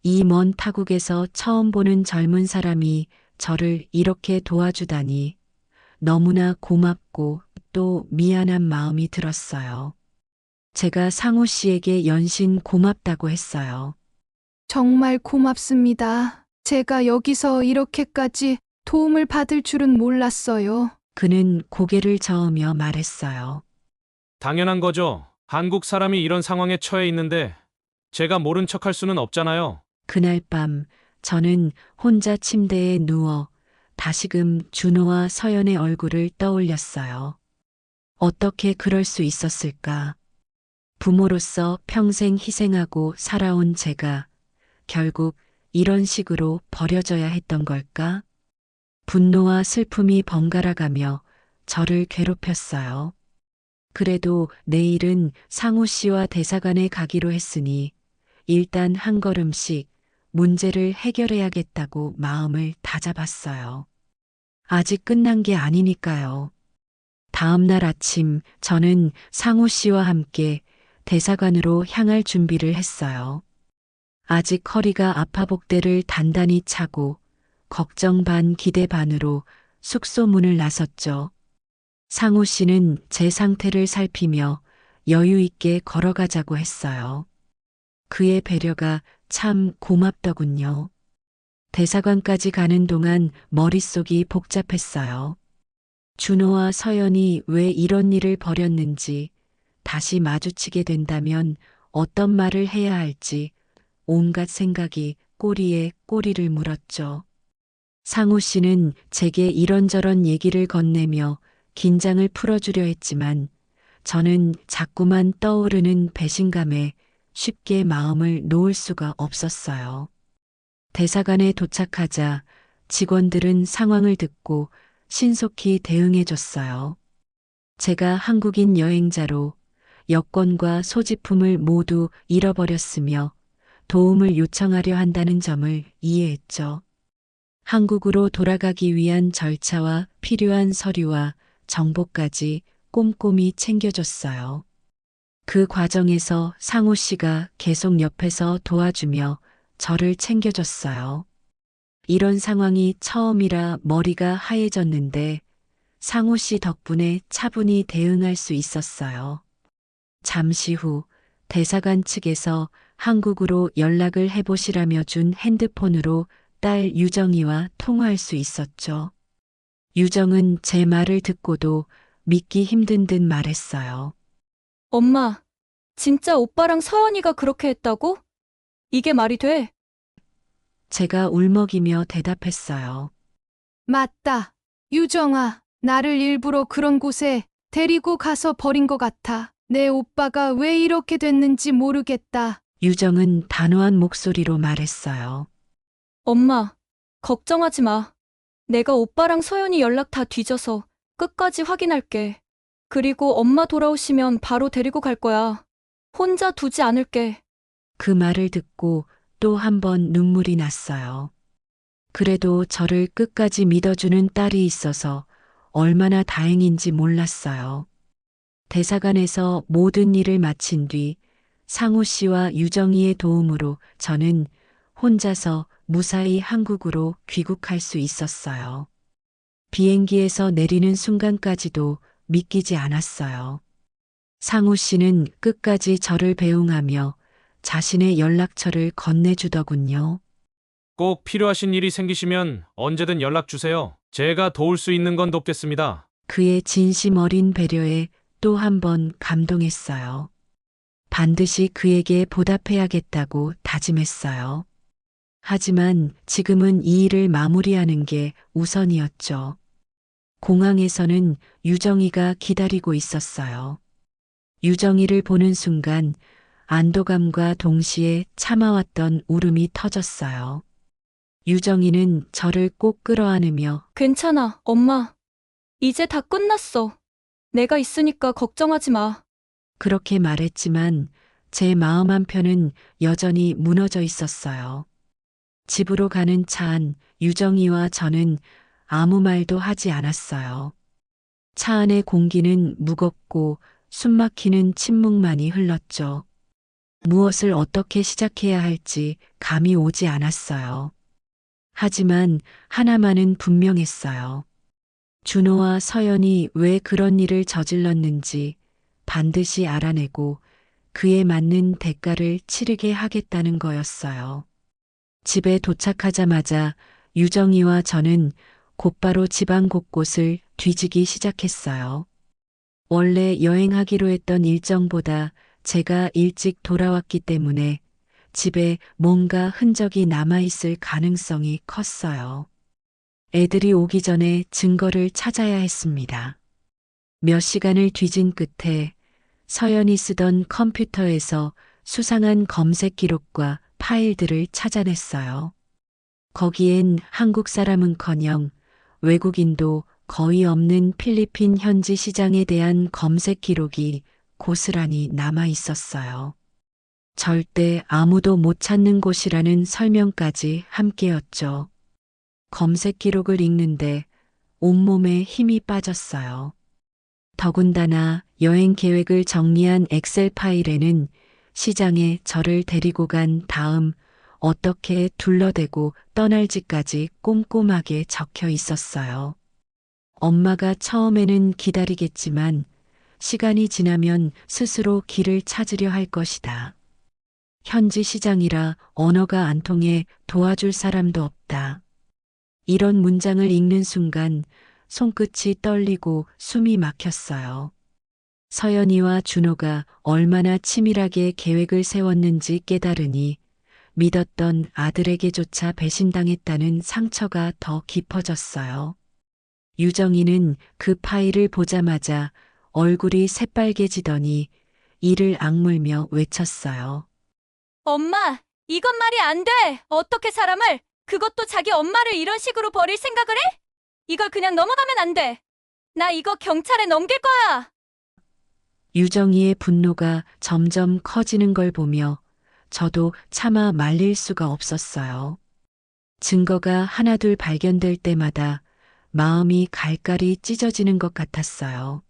이 먼 타국에서 처음 보는 젊은 사람이 저를 이렇게 도와주다니 너무나 고맙고 또 미안한 마음이 들었어요. 제가 상우 씨에게 연신 고맙다고 했어요. 정말 고맙습니다. 제가 여기서 이렇게까지 도움을 받을 줄은 몰랐어요. 그는 고개를 저으며 말했어요. 당연한 거죠. 한국 사람이 이런 상황에 처해 있는데 제가 모른 척할 수는 없잖아요. 그날 밤 저는 혼자 침대에 누워 다시금 준호와 서연의 얼굴을 떠올렸어요. 어떻게 그럴 수 있었을까? 부모로서 평생 희생하고 살아온 제가 결국 이런 식으로 버려져야 했던 걸까? 분노와 슬픔이 번갈아가며 저를 괴롭혔어요. 그래도 내일은 상우 씨와 대사관에 가기로 했으니 일단 한 걸음씩 문제를 해결해야겠다고 마음을 다잡았어요. 아직 끝난 게 아니니까요. 다음 날 아침 저는 상우 씨와 함께 대사관으로 향할 준비를 했어요. 아직 허리가 아파 복대를 단단히 차고 걱정 반 기대 반으로 숙소 문을 나섰죠. 상우 씨는 제 상태를 살피며 여유 있게 걸어가자고 했어요. 그의 배려가 참 고맙더군요. 대사관까지 가는 동안 머릿속이 복잡했어요. 준호와 서연이 왜 이런 일을 벌였는지, 다시 마주치게 된다면 어떤 말을 해야 할지 온갖 생각이 꼬리에 꼬리를 물었죠. 상우 씨는 제게 이런저런 얘기를 건네며 긴장을 풀어주려 했지만 저는 자꾸만 떠오르는 배신감에 쉽게 마음을 놓을 수가 없었어요. 대사관에 도착하자 직원들은 상황을 듣고 신속히 대응해줬어요. 제가 한국인 여행자로 여권과 소지품을 모두 잃어버렸으며 도움을 요청하려 한다는 점을 이해했죠. 한국으로 돌아가기 위한 절차와 필요한 서류와 정보까지 꼼꼼히 챙겨줬어요. 그 과정에서 상우 씨가 계속 옆에서 도와주며 저를 챙겨줬어요. 이런 상황이 처음이라 머리가 하얘졌는데 상우 씨 덕분에 차분히 대응할 수 있었어요. 잠시 후 대사관 측에서 한국으로 연락을 해보시라며 준 핸드폰으로 딸 유정이와 통화할 수 있었죠. 유정은 제 말을 듣고도 믿기 힘든 듯 말했어요. 엄마, 진짜 오빠랑 서연이가 그렇게 했다고? 이게 말이 돼? 제가 울먹이며 대답했어요. 맞다. 유정아, 나를 일부러 그런 곳에 데리고 가서 버린 것 같아. 내 오빠가 왜 이렇게 됐는지 모르겠다. 유정은 단호한 목소리로 말했어요. 엄마, 걱정하지 마. 내가 오빠랑 서연이 연락 다 뒤져서 끝까지 확인할게. 그리고 엄마 돌아오시면 바로 데리고 갈 거야. 혼자 두지 않을게. 그 말을 듣고 또 한 번 눈물이 났어요. 그래도 저를 끝까지 믿어주는 딸이 있어서 얼마나 다행인지 몰랐어요. 대사관에서 모든 일을 마친 뒤 상우 씨와 유정이의 도움으로 저는 혼자서 무사히 한국으로 귀국할 수 있었어요. 비행기에서 내리는 순간까지도 믿기지 않았어요. 상우 씨는 끝까지 저를 배웅하며 자신의 연락처를 건네주더군요. 꼭 필요하신 일이 생기시면 언제든 연락 주세요. 제가 도울 수 있는 건 돕겠습니다. 그의 진심 어린 배려에 또 한 번 감동했어요. 반드시 그에게 보답해야겠다고 다짐했어요. 하지만 지금은 이 일을 마무리하는 게 우선이었죠. 공항에서는 유정이가 기다리고 있었어요. 유정이를 보는 순간 안도감과 동시에 참아왔던 울음이 터졌어요. 유정이는 저를 꼭 끌어안으며 괜찮아, 엄마. 이제 다 끝났어. 내가 있으니까 걱정하지 마. 그렇게 말했지만 제 마음 한편은 여전히 무너져 있었어요. 집으로 가는 차 안 유정이와 저는 아무 말도 하지 않았어요. 차 안의 공기는 무겁고 숨막히는 침묵만이 흘렀죠. 무엇을 어떻게 시작해야 할지 감이 오지 않았어요. 하지만 하나만은 분명했어요. 준호와 서연이 왜 그런 일을 저질렀는지 반드시 알아내고 그에 맞는 대가를 치르게 하겠다는 거였어요. 집에 도착하자마자 유정이와 저는 곧바로 집안 곳곳을 뒤지기 시작했어요. 원래 여행하기로 했던 일정보다 제가 일찍 돌아왔기 때문에 집에 뭔가 흔적이 남아있을 가능성이 컸어요. 애들이 오기 전에 증거를 찾아야 했습니다. 몇 시간을 뒤진 끝에 서연이 쓰던 컴퓨터에서 수상한 검색 기록과 파일들을 찾아냈어요. 거기엔 한국 사람은커녕 외국인도 거의 없는 필리핀 현지 시장에 대한 검색 기록이 고스란히 남아 있었어요. 절대 아무도 못 찾는 곳이라는 설명까지 함께였죠. 검색 기록을 읽는데 온몸에 힘이 빠졌어요. 더군다나 여행 계획을 정리한 엑셀 파일에는 시장에 저를 데리고 간 다음 어떻게 둘러대고 떠날지까지 꼼꼼하게 적혀 있었어요. 엄마가 처음에는 기다리겠지만 시간이 지나면 스스로 길을 찾으려 할 것이다. 현지 시장이라 언어가 안 통해 도와줄 사람도 없다. 이런 문장을 읽는 순간 손끝이 떨리고 숨이 막혔어요. 서연이와 준호가 얼마나 치밀하게 계획을 세웠는지 깨달으니 믿었던 아들에게조차 배신당했다는 상처가 더 깊어졌어요. 유정이는 그 파일을 보자마자 얼굴이 새빨개지더니 이를 악물며 외쳤어요. 엄마, 이건 말이 안 돼. 어떻게 사람을, 그것도 자기 엄마를 이런 식으로 버릴 생각을 해? 이걸 그냥 넘어가면 안 돼. 나 이거 경찰에 넘길 거야. 유정이의 분노가 점점 커지는 걸 보며 저도 차마 말릴 수가 없었어요. 증거가 하나둘 발견될 때마다 마음이 갈갈이 찢어지는 것 같았어요.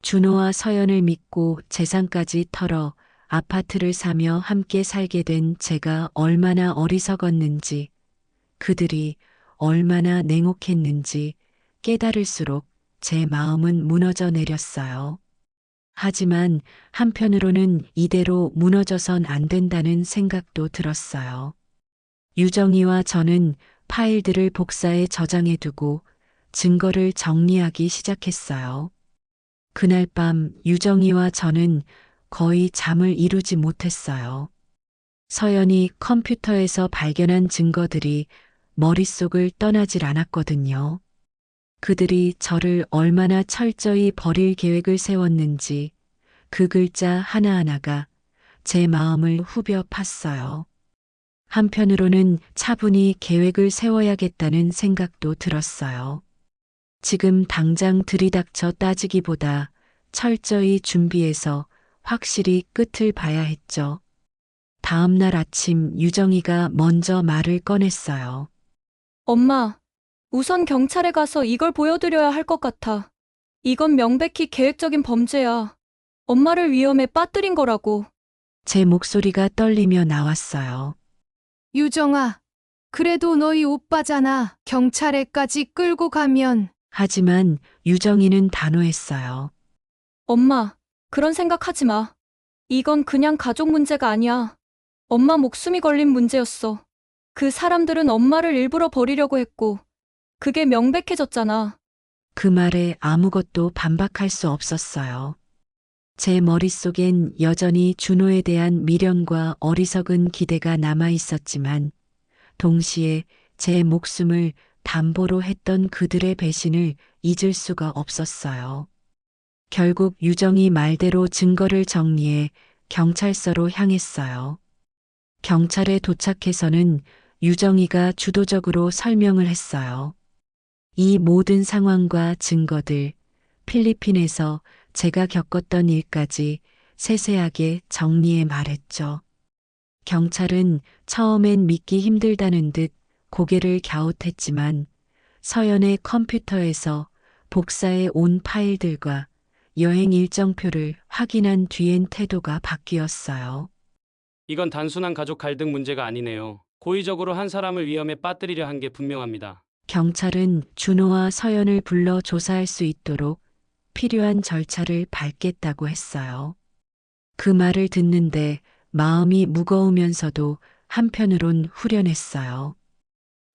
준호와 서연을 믿고 재산까지 털어 아파트를 사며 함께 살게 된 제가 얼마나 어리석었는지, 그들이 얼마나 냉혹했는지 깨달을수록 제 마음은 무너져 내렸어요. 하지만 한편으로는 이대로 무너져선 안 된다는 생각도 들었어요. 유정이와 저는 파일들을 복사해 저장해 두고 증거를 정리하기 시작했어요. 그날 밤 유정이와 저는 거의 잠을 이루지 못했어요. 서연이 컴퓨터에서 발견한 증거들이 머릿속을 떠나질 않았거든요. 그들이 저를 얼마나 철저히 버릴 계획을 세웠는지 그 글자 하나하나가 제 마음을 후벼 팠어요. 한편으로는 차분히 계획을 세워야겠다는 생각도 들었어요. 지금 당장 들이닥쳐 따지기보다 철저히 준비해서 확실히 끝을 봐야 했죠. 다음 날 아침 유정이가 먼저 말을 꺼냈어요. 엄마, 우선 경찰에 가서 이걸 보여드려야 할 것 같아. 이건 명백히 계획적인 범죄야. 엄마를 위험에 빠뜨린 거라고. 제 목소리가 떨리며 나왔어요. 유정아, 그래도 너희 오빠잖아. 경찰에까지 끌고 가면. 하지만 유정이는 단호했어요. 엄마, 그런 생각하지 마. 이건 그냥 가족 문제가 아니야. 엄마 목숨이 걸린 문제였어. 그 사람들은 엄마를 일부러 버리려고 했고, 그게 명백해졌잖아. 그 말에 아무것도 반박할 수 없었어요. 제 머릿속엔 여전히 준호에 대한 미련과 어리석은 기대가 남아 있었지만 동시에 제 목숨을 담보로 했던 그들의 배신을 잊을 수가 없었어요. 결국 유정이 말대로 증거를 정리해 경찰서로 향했어요. 경찰에 도착해서는 유정이가 주도적으로 설명을 했어요. 이 모든 상황과 증거들, 필리핀에서 제가 겪었던 일까지 세세하게 정리해 말했죠. 경찰은 처음엔 믿기 힘들다는 듯 고개를 갸웃했지만 서연의 컴퓨터에서 복사해 온 파일들과 여행 일정표를 확인한 뒤엔 태도가 바뀌었어요. 이건 단순한 가족 갈등 문제가 아니네요. 고의적으로 한 사람을 위험에 빠뜨리려 한 게 분명합니다. 경찰은 준호와 서연을 불러 조사할 수 있도록 필요한 절차를 밟겠다고 했어요. 그 말을 듣는데 마음이 무거우면서도 한편으론 후련했어요.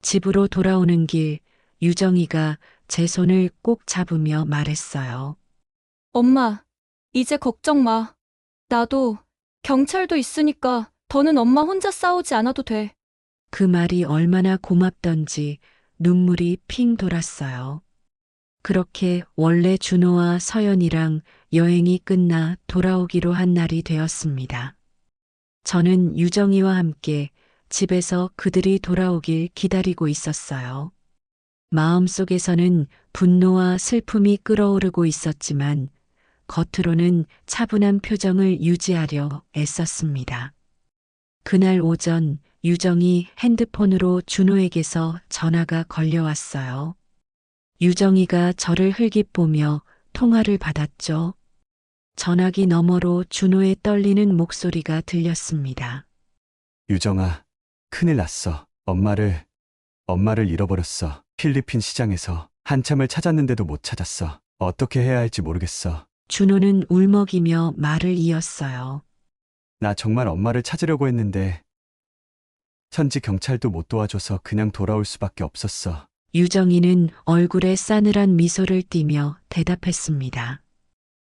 집으로 돌아오는 길 유정이가 제 손을 꼭 잡으며 말했어요. 엄마, 이제 걱정 마. 나도, 경찰도 있으니까 더는 엄마 혼자 싸우지 않아도 돼. 그 말이 얼마나 고맙던지 눈물이 핑 돌았어요. 그렇게 원래 준호와 서연이랑 여행이 끝나 돌아오기로 한 날이 되었습니다. 저는 유정이와 함께 집에서 그들이 돌아오길 기다리고 있었어요. 마음속에서는 분노와 슬픔이 끓어오르고 있었지만 겉으로는 차분한 표정을 유지하려 애썼습니다. 그날 오전 유정이 핸드폰으로 준호에게서 전화가 걸려왔어요. 유정이가 저를 흘깃보며 통화를 받았죠. 전화기 너머로 준호의 떨리는 목소리가 들렸습니다. 유정아, 큰일 났어. 엄마를 잃어버렸어. 필리핀 시장에서 한참을 찾았는데도 못 찾았어. 어떻게 해야 할지 모르겠어. 준호는 울먹이며 말을 이었어요. 나 정말 엄마를 찾으려고 했는데 현지 경찰도 못 도와줘서 그냥 돌아올 수밖에 없었어. 유정이는 얼굴에 싸늘한 미소를 띠며 대답했습니다.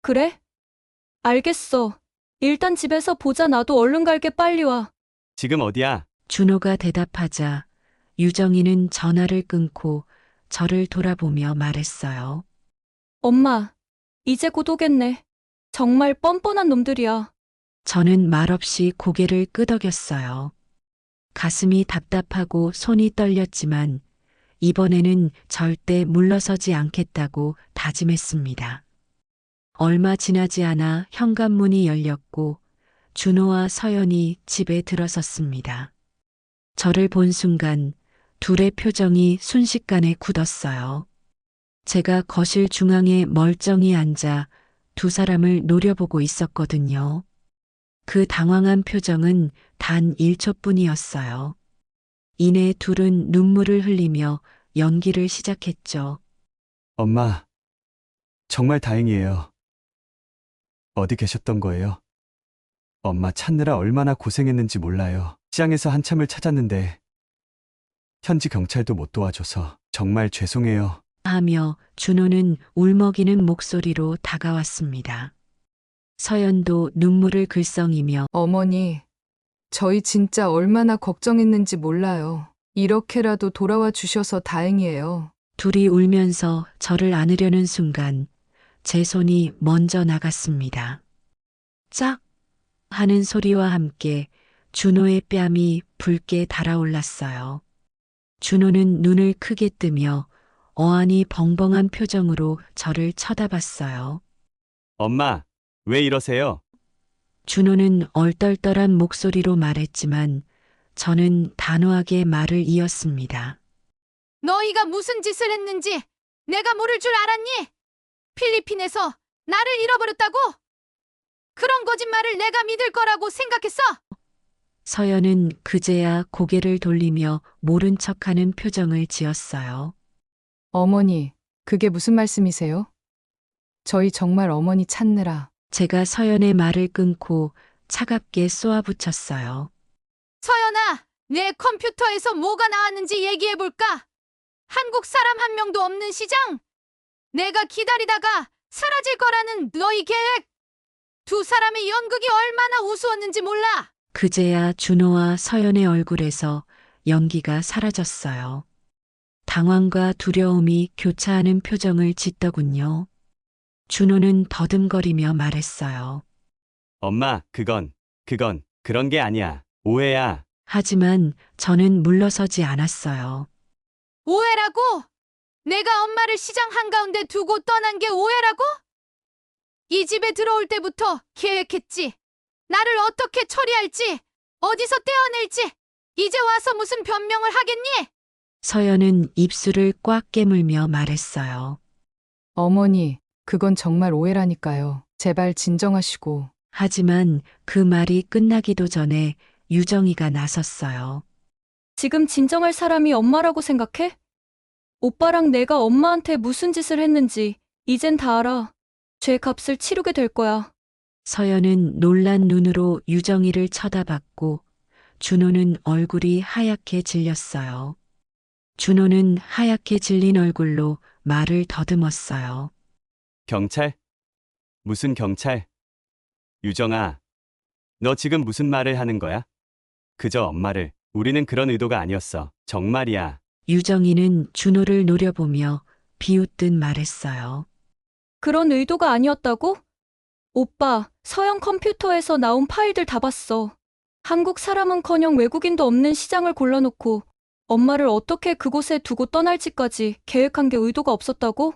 그래? 알겠어. 일단 집에서 보자. 나도 얼른 갈게. 빨리 와. 지금 어디야? 준호가 대답하자 유정이는 전화를 끊고 저를 돌아보며 말했어요. 엄마, 이제 곧 오겠네. 정말 뻔뻔한 놈들이야. 저는 말없이 고개를 끄덕였어요. 가슴이 답답하고 손이 떨렸지만 이번에는 절대 물러서지 않겠다고 다짐했습니다. 얼마 지나지 않아 현관문이 열렸고 준호와 서연이 집에 들어섰습니다. 저를 본 순간 둘의 표정이 순식간에 굳었어요. 제가 거실 중앙에 멀쩡히 앉아 두 사람을 노려보고 있었거든요. 그 당황한 표정은 단 1초뿐이었어요. 이내 둘은 눈물을 흘리며 연기를 시작했죠. 엄마, 정말 다행이에요. 어디 계셨던 거예요? 엄마 찾느라 얼마나 고생했는지 몰라요. 시장에서 한참을 찾았는데 현지 경찰도 못 도와줘서 정말 죄송해요. 하며 준호는 울먹이는 목소리로 다가왔습니다. 서연도 눈물을 글썽이며 어머니, 저희 진짜 얼마나 걱정했는지 몰라요. 이렇게라도 돌아와 주셔서 다행이에요. 둘이 울면서 저를 안으려는 순간 제 손이 먼저 나갔습니다. 짝! 하는 소리와 함께 준호의 뺨이 붉게 달아올랐어요. 준호는 눈을 크게 뜨며 어안이 벙벙한 표정으로 저를 쳐다봤어요. 엄마, 왜 이러세요? 준호는 얼떨떨한 목소리로 말했지만 저는 단호하게 말을 이었습니다. 너희가 무슨 짓을 했는지 내가 모를 줄 알았니? 필리핀에서 나를 잃어버렸다고? 그런 거짓말을 내가 믿을 거라고 생각했어? 서연은 그제야 고개를 돌리며 모른 척하는 표정을 지었어요. 어머니, 그게 무슨 말씀이세요? 저희 정말 어머니 찾느라. 제가 서연의 말을 끊고 차갑게 쏘아붙였어요. 서연아, 내 컴퓨터에서 뭐가 나왔는지 얘기해볼까? 한국 사람 한 명도 없는 시장? 내가 기다리다가 사라질 거라는 너희 계획! 두 사람의 연극이 얼마나 우스웠는지 몰라! 그제야 준호와 서연의 얼굴에서 연기가 사라졌어요. 당황과 두려움이 교차하는 표정을 짓더군요. 준호는 더듬거리며 말했어요. 엄마, 그건 그런 게 아니야. 오해야. 하지만 저는 물러서지 않았어요. 오해라고? 내가 엄마를 시장 한가운데 두고 떠난 게 오해라고? 이 집에 들어올 때부터 계획했지. 나를 어떻게 처리할지, 어디서 떼어낼지, 이제 와서 무슨 변명을 하겠니? 서연은 입술을 꽉 깨물며 말했어요. 어머니, 그건 정말 오해라니까요. 제발 진정하시고. 하지만 그 말이 끝나기도 전에 유정이가 나섰어요. 지금 진정할 사람이 엄마라고 생각해? 오빠랑 내가 엄마한테 무슨 짓을 했는지 이젠 다 알아. 죄 값을 치르게 될 거야. 서연은 놀란 눈으로 유정이를 쳐다봤고 준호는 얼굴이 하얗게 질렸어요. 준호는 하얗게 질린 얼굴로 말을 더듬었어요. 경찰? 무슨 경찰? 유정아, 너 지금 무슨 말을 하는 거야? 그저 엄마를. 우리는 그런 의도가 아니었어. 정말이야. 유정이는 준호를 노려보며 비웃듯 말했어요. 그런 의도가 아니었다고? 오빠, 서영 컴퓨터에서 나온 파일들 다 봤어. 한국 사람은커녕 외국인도 없는 시장을 골라놓고 엄마를 어떻게 그곳에 두고 떠날지까지 계획한 게 의도가 없었다고?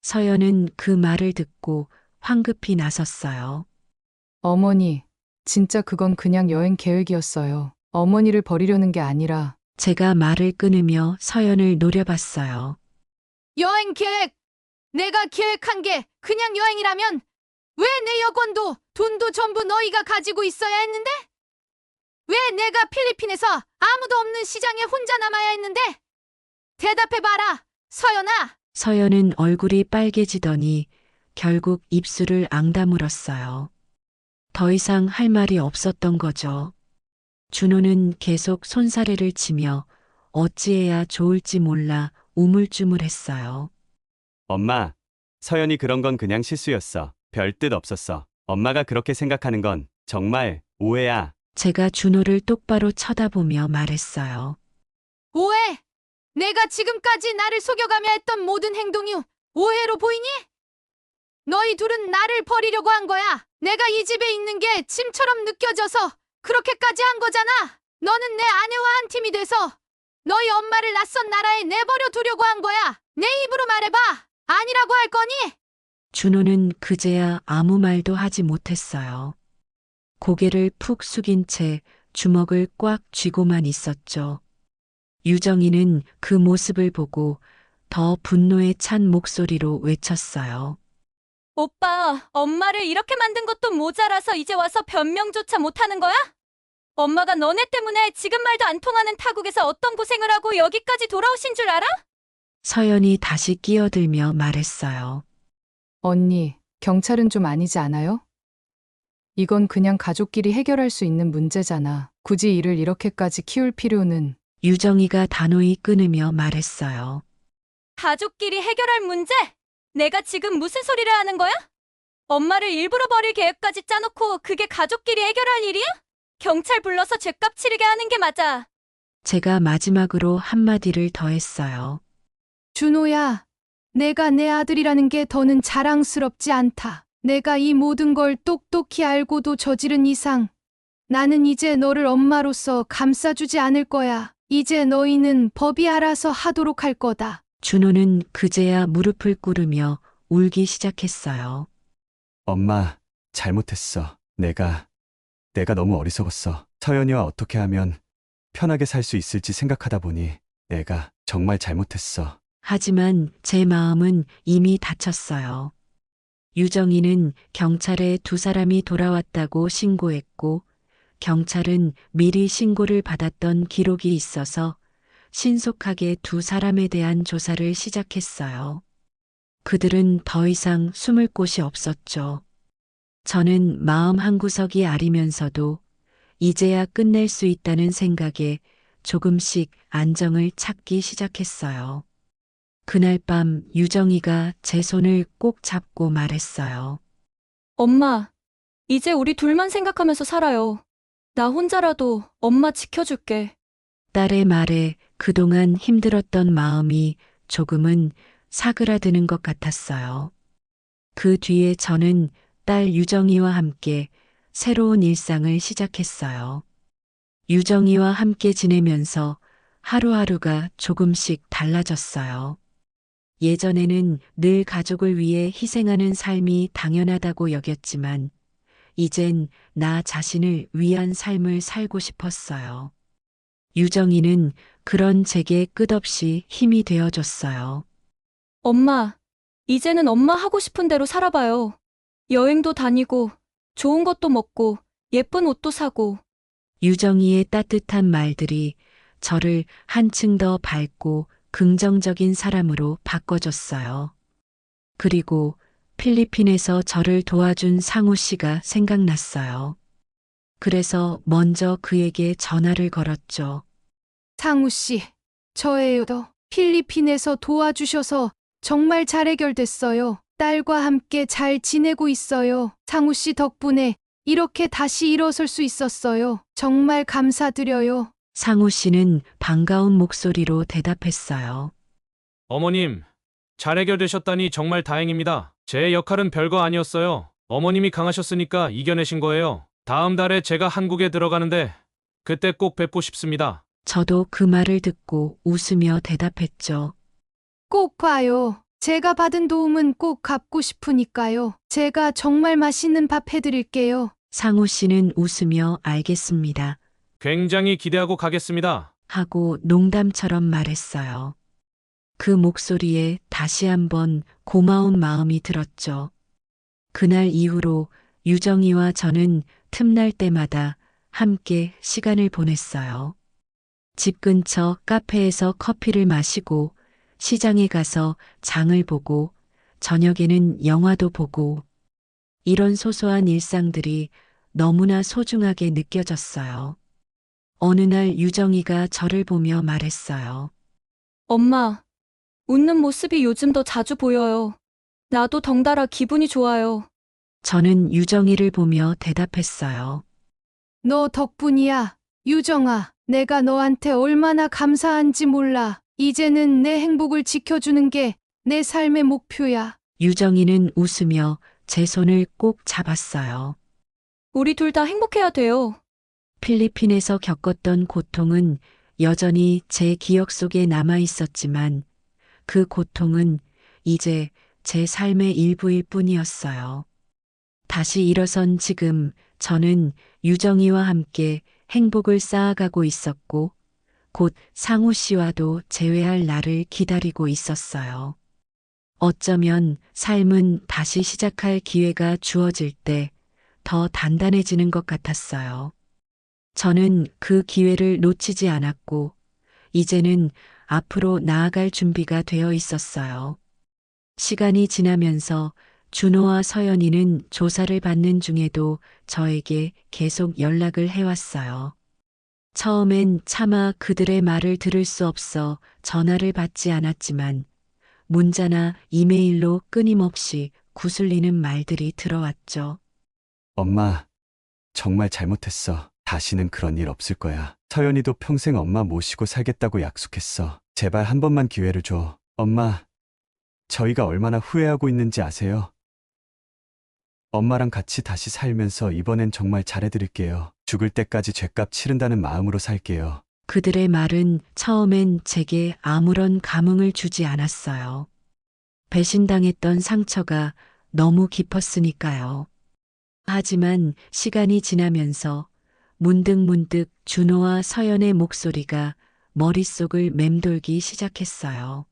서연은 그 말을 듣고 황급히 나섰어요. 어머니, 진짜 그건 그냥 여행 계획이었어요. 어머니를 버리려는 게 아니라. 제가 말을 끊으며 서연을 노려봤어요. 여행 계획! 내가 계획한 게 그냥 여행이라면 왜 내 여권도 돈도 전부 너희가 가지고 있어야 했는데? 왜 내가 필리핀에서 아무도 없는 시장에 혼자 남아야 했는데? 대답해봐라, 서연아! 서연은 얼굴이 빨개지더니 결국 입술을 앙다물었어요. 더 이상 할 말이 없었던 거죠. 준호는 계속 손사래를 치며 어찌해야 좋을지 몰라 우물쭈물했어요. 엄마, 서연이 그런 건 그냥 실수였어. 별 뜻 없었어. 엄마가 그렇게 생각하는 건 정말 오해야. 제가 준호를 똑바로 쳐다보며 말했어요. 오해! 내가 지금까지 나를 속여가며 했던 모든 행동이 오해로 보이니? 너희 둘은 나를 버리려고 한 거야. 내가 이 집에 있는 게 짐처럼 느껴져서 그렇게까지 한 거잖아. 너는 내 아내와 한 팀이 돼서 너희 엄마를 낯선 나라에 내버려 두려고 한 거야. 내 입으로 말해봐. 아니라고 할 거니? 준호는 그제야 아무 말도 하지 못했어요. 고개를 푹 숙인 채 주먹을 꽉 쥐고만 있었죠. 유정이는 그 모습을 보고 더 분노에 찬 목소리로 외쳤어요. 오빠, 엄마를 이렇게 만든 것도 모자라서 이제 와서 변명조차 못하는 거야? 엄마가 너네 때문에 지금 말도 안 통하는 타국에서 어떤 고생을 하고 여기까지 돌아오신 줄 알아? 서연이 다시 끼어들며 말했어요. 언니, 경찰은 좀 아니지 않아요? 이건 그냥 가족끼리 해결할 수 있는 문제잖아. 굳이 일을 이렇게까지 키울 필요는. 유정이가 단호히 끊으며 말했어요. 가족끼리 해결할 문제? 내가 지금 무슨 소리를 하는 거야? 엄마를 일부러 버릴 계획까지 짜놓고 그게 가족끼리 해결할 일이야? 경찰 불러서 죗값 치르게 하는 게 맞아. 제가 마지막으로 한마디를 더했어요. 준호야, 내가 내 아들이라는 게 더는 자랑스럽지 않다. 내가 이 모든 걸 똑똑히 알고도 저지른 이상 나는 이제 너를 엄마로서 감싸주지 않을 거야. 이제 너희는 법이 알아서 하도록 할 거다. 준호는 그제야 무릎을 꿇으며 울기 시작했어요. 엄마, 잘못했어. 내가 너무 어리석었어. 서연이와 어떻게 하면 편하게 살 수 있을지 생각하다 보니 내가 정말 잘못했어. 하지만 제 마음은 이미 다쳤어요. 유정이는 경찰에 두 사람이 돌아왔다고 신고했고, 경찰은 미리 신고를 받았던 기록이 있어서 신속하게 두 사람에 대한 조사를 시작했어요. 그들은 더 이상 숨을 곳이 없었죠. 저는 마음 한구석이 아리면서도 이제야 끝낼 수 있다는 생각에 조금씩 안정을 찾기 시작했어요. 그날 밤 유정이가 제 손을 꼭 잡고 말했어요. 엄마, 이제 우리 둘만 생각하면서 살아요. 나 혼자라도 엄마 지켜줄게. 딸의 말에 그동안 힘들었던 마음이 조금은 사그라드는 것 같았어요. 그 뒤에 저는 딸 유정이와 함께 새로운 일상을 시작했어요. 유정이와 함께 지내면서 하루하루가 조금씩 달라졌어요. 예전에는 늘 가족을 위해 희생하는 삶이 당연하다고 여겼지만, 이젠 나 자신을 위한 삶을 살고 싶었어요. 유정이는 그런 제게 끝없이 힘이 되어줬어요. 엄마, 이제는 엄마 하고 싶은 대로 살아봐요. 여행도 다니고, 좋은 것도 먹고, 예쁜 옷도 사고. 유정이의 따뜻한 말들이 저를 한층 더 밝고 긍정적인 사람으로 바꿔줬어요. 그리고 필리핀에서 저를 도와준 상우 씨가 생각났어요. 그래서 먼저 그에게 전화를 걸었죠. 상우 씨, 저예요. 필리핀에서 도와주셔서 정말 잘 해결됐어요. 딸과 함께 잘 지내고 있어요. 상우 씨 덕분에 이렇게 다시 일어설 수 있었어요. 정말 감사드려요. 상우 씨는 반가운 목소리로 대답했어요. 어머님, 잘 해결되셨다니 정말 다행입니다. 제 역할은 별거 아니었어요. 어머님이 강하셨으니까 이겨내신 거예요. 다음 달에 제가 한국에 들어가는데 그때 꼭 뵙고 싶습니다. 저도 그 말을 듣고 웃으며 대답했죠. 꼭 봐요. 제가 받은 도움은 꼭 갚고 싶으니까요. 제가 정말 맛있는 밥 해드릴게요. 상우 씨는 웃으며 알겠습니다 굉장히 기대하고 가겠습니다. 하고 농담처럼 말했어요. 그 목소리에 다시 한번 고마운 마음이 들었죠. 그날 이후로 유정이와 저는 틈날 때마다 함께 시간을 보냈어요. 집 근처 카페에서 커피를 마시고, 시장에 가서 장을 보고, 저녁에는 영화도 보고, 이런 소소한 일상들이 너무나 소중하게 느껴졌어요. 어느 날 유정이가 저를 보며 말했어요. 엄마, 웃는 모습이 요즘 더 자주 보여요. 나도 덩달아 기분이 좋아요. 저는 유정이를 보며 대답했어요. 너 덕분이야, 유정아. 내가 너한테 얼마나 감사한지 몰라. 이제는 내 행복을 지켜주는 게 내 삶의 목표야. 유정이는 웃으며 제 손을 꼭 잡았어요. 우리 둘 다 행복해야 돼요. 필리핀에서 겪었던 고통은 여전히 제 기억 속에 남아 있었지만 그 고통은 이제 제 삶의 일부일 뿐이었어요. 다시 일어선 지금 저는 유정이와 함께 행복을 쌓아가고 있었고 곧 상우 씨와도 재회할 날을 기다리고 있었어요. 어쩌면 삶은 다시 시작할 기회가 주어질 때 더 단단해지는 것 같았어요. 저는 그 기회를 놓치지 않았고 이제는 앞으로 나아갈 준비가 되어 있었어요. 시간이 지나면서 준호와 서연이는 조사를 받는 중에도 저에게 계속 연락을 해왔어요. 처음엔 차마 그들의 말을 들을 수 없어 전화를 받지 않았지만 문자나 이메일로 끊임없이 구슬리는 말들이 들어왔죠. 엄마, 정말 잘못했어. 다시는 그런 일 없을 거야. 서연이도 평생 엄마 모시고 살겠다고 약속했어. 제발 한 번만 기회를 줘. 엄마, 저희가 얼마나 후회하고 있는지 아세요? 엄마랑 같이 다시 살면서 이번엔 정말 잘해드릴게요. 죽을 때까지 죗값 치른다는 마음으로 살게요. 그들의 말은 처음엔 제게 아무런 감흥을 주지 않았어요. 배신당했던 상처가 너무 깊었으니까요. 하지만 시간이 지나면서 문득문득 준호와 서연의 목소리가 머릿속을 맴돌기 시작했어요.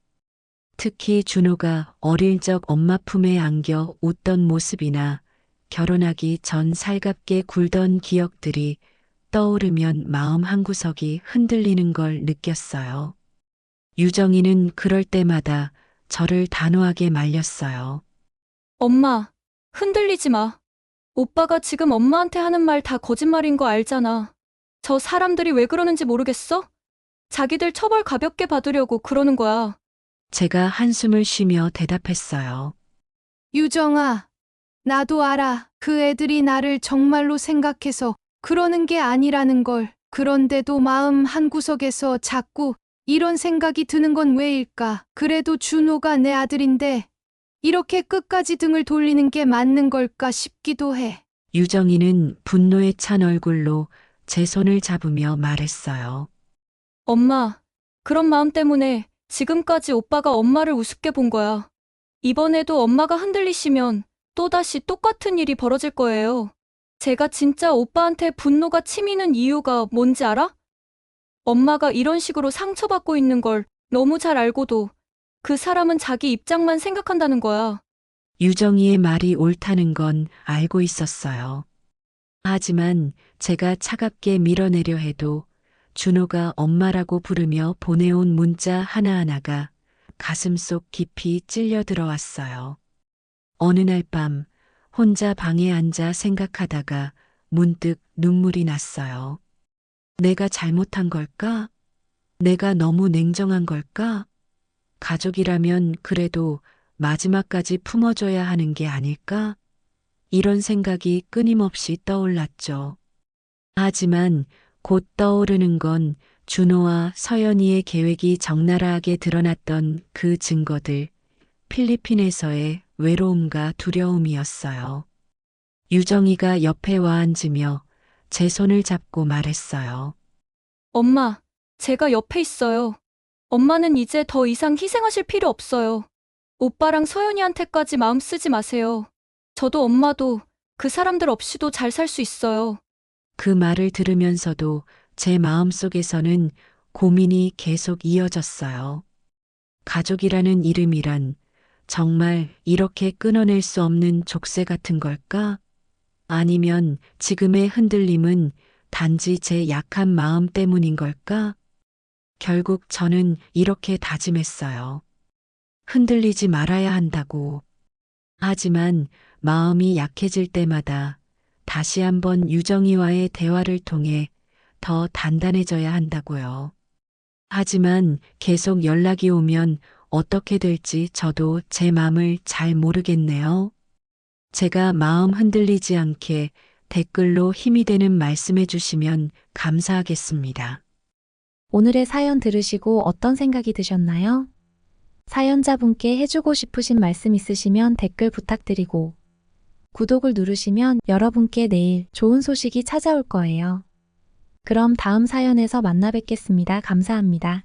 특히 준호가 어릴 적 엄마 품에 안겨 웃던 모습이나 결혼하기 전 살갑게 굴던 기억들이 떠오르면 마음 한구석이 흔들리는 걸 느꼈어요. 유정이는 그럴 때마다 저를 단호하게 말렸어요. 엄마, 흔들리지 마. 오빠가 지금 엄마한테 하는 말 다 거짓말인 거 알잖아. 저 사람들이 왜 그러는지 모르겠어? 자기들 처벌 가볍게 받으려고 그러는 거야. 제가 한숨을 쉬며 대답했어요. 유정아, 나도 알아. 그 애들이 나를 정말로 생각해서 그러는 게 아니라는 걸. 그런데도 마음 한구석에서 자꾸 이런 생각이 드는 건 왜일까? 그래도 준호가 내 아들인데 이렇게 끝까지 등을 돌리는 게 맞는 걸까 싶기도 해. 유정이는 분노에 찬 얼굴로 제 손을 잡으며 말했어요. 엄마, 그런 마음 때문에 지금까지 오빠가 엄마를 우습게 본 거야. 이번에도 엄마가 흔들리시면 또다시 똑같은 일이 벌어질 거예요. 제가 진짜 오빠한테 분노가 치미는 이유가 뭔지 알아? 엄마가 이런 식으로 상처받고 있는 걸 너무 잘 알고도 그 사람은 자기 입장만 생각한다는 거야. 유정이의 말이 옳다는 건 알고 있었어요. 하지만 제가 차갑게 밀어내려 해도 준호가 엄마라고 부르며 보내온 문자 하나하나가 가슴속 깊이 찔려 들어왔어요. 어느 날 밤 혼자 방에 앉아 생각하다가 문득 눈물이 났어요. 내가 잘못한 걸까? 내가 너무 냉정한 걸까? 가족이라면 그래도 마지막까지 품어줘야 하는 게 아닐까? 이런 생각이 끊임없이 떠올랐죠. 하지만 곧 떠오르는 건 준호와 서연이의 계획이 적나라하게 드러났던 그 증거들, 필리핀에서의 외로움과 두려움이었어요. 유정이가 옆에 와 앉으며 제 손을 잡고 말했어요. 엄마, 제가 옆에 있어요. 엄마는 이제 더 이상 희생하실 필요 없어요. 오빠랑 서연이한테까지 마음 쓰지 마세요. 저도 엄마도 그 사람들 없이도 잘 살 수 있어요. 그 말을 들으면서도 제 마음속에서는 고민이 계속 이어졌어요. 가족이라는 이름이란 정말 이렇게 끊어낼 수 없는 족쇄 같은 걸까? 아니면 지금의 흔들림은 단지 제 약한 마음 때문인 걸까? 결국 저는 이렇게 다짐했어요. 흔들리지 말아야 한다고. 하지만 마음이 약해질 때마다 다시 한번 유정이와의 대화를 통해 더 단단해져야 한다고요. 하지만 계속 연락이 오면 어떻게 될지 저도 제 마음을 잘 모르겠네요. 제가 마음 흔들리지 않게 댓글로 힘이 되는 말씀해 주시면 감사하겠습니다. 오늘의 사연 들으시고 어떤 생각이 드셨나요? 사연자분께 해주고 싶으신 말씀 있으시면 댓글 부탁드리고 구독을 누르시면 여러분께 내일 좋은 소식이 찾아올 거예요. 그럼 다음 사연에서 만나 뵙겠습니다. 감사합니다.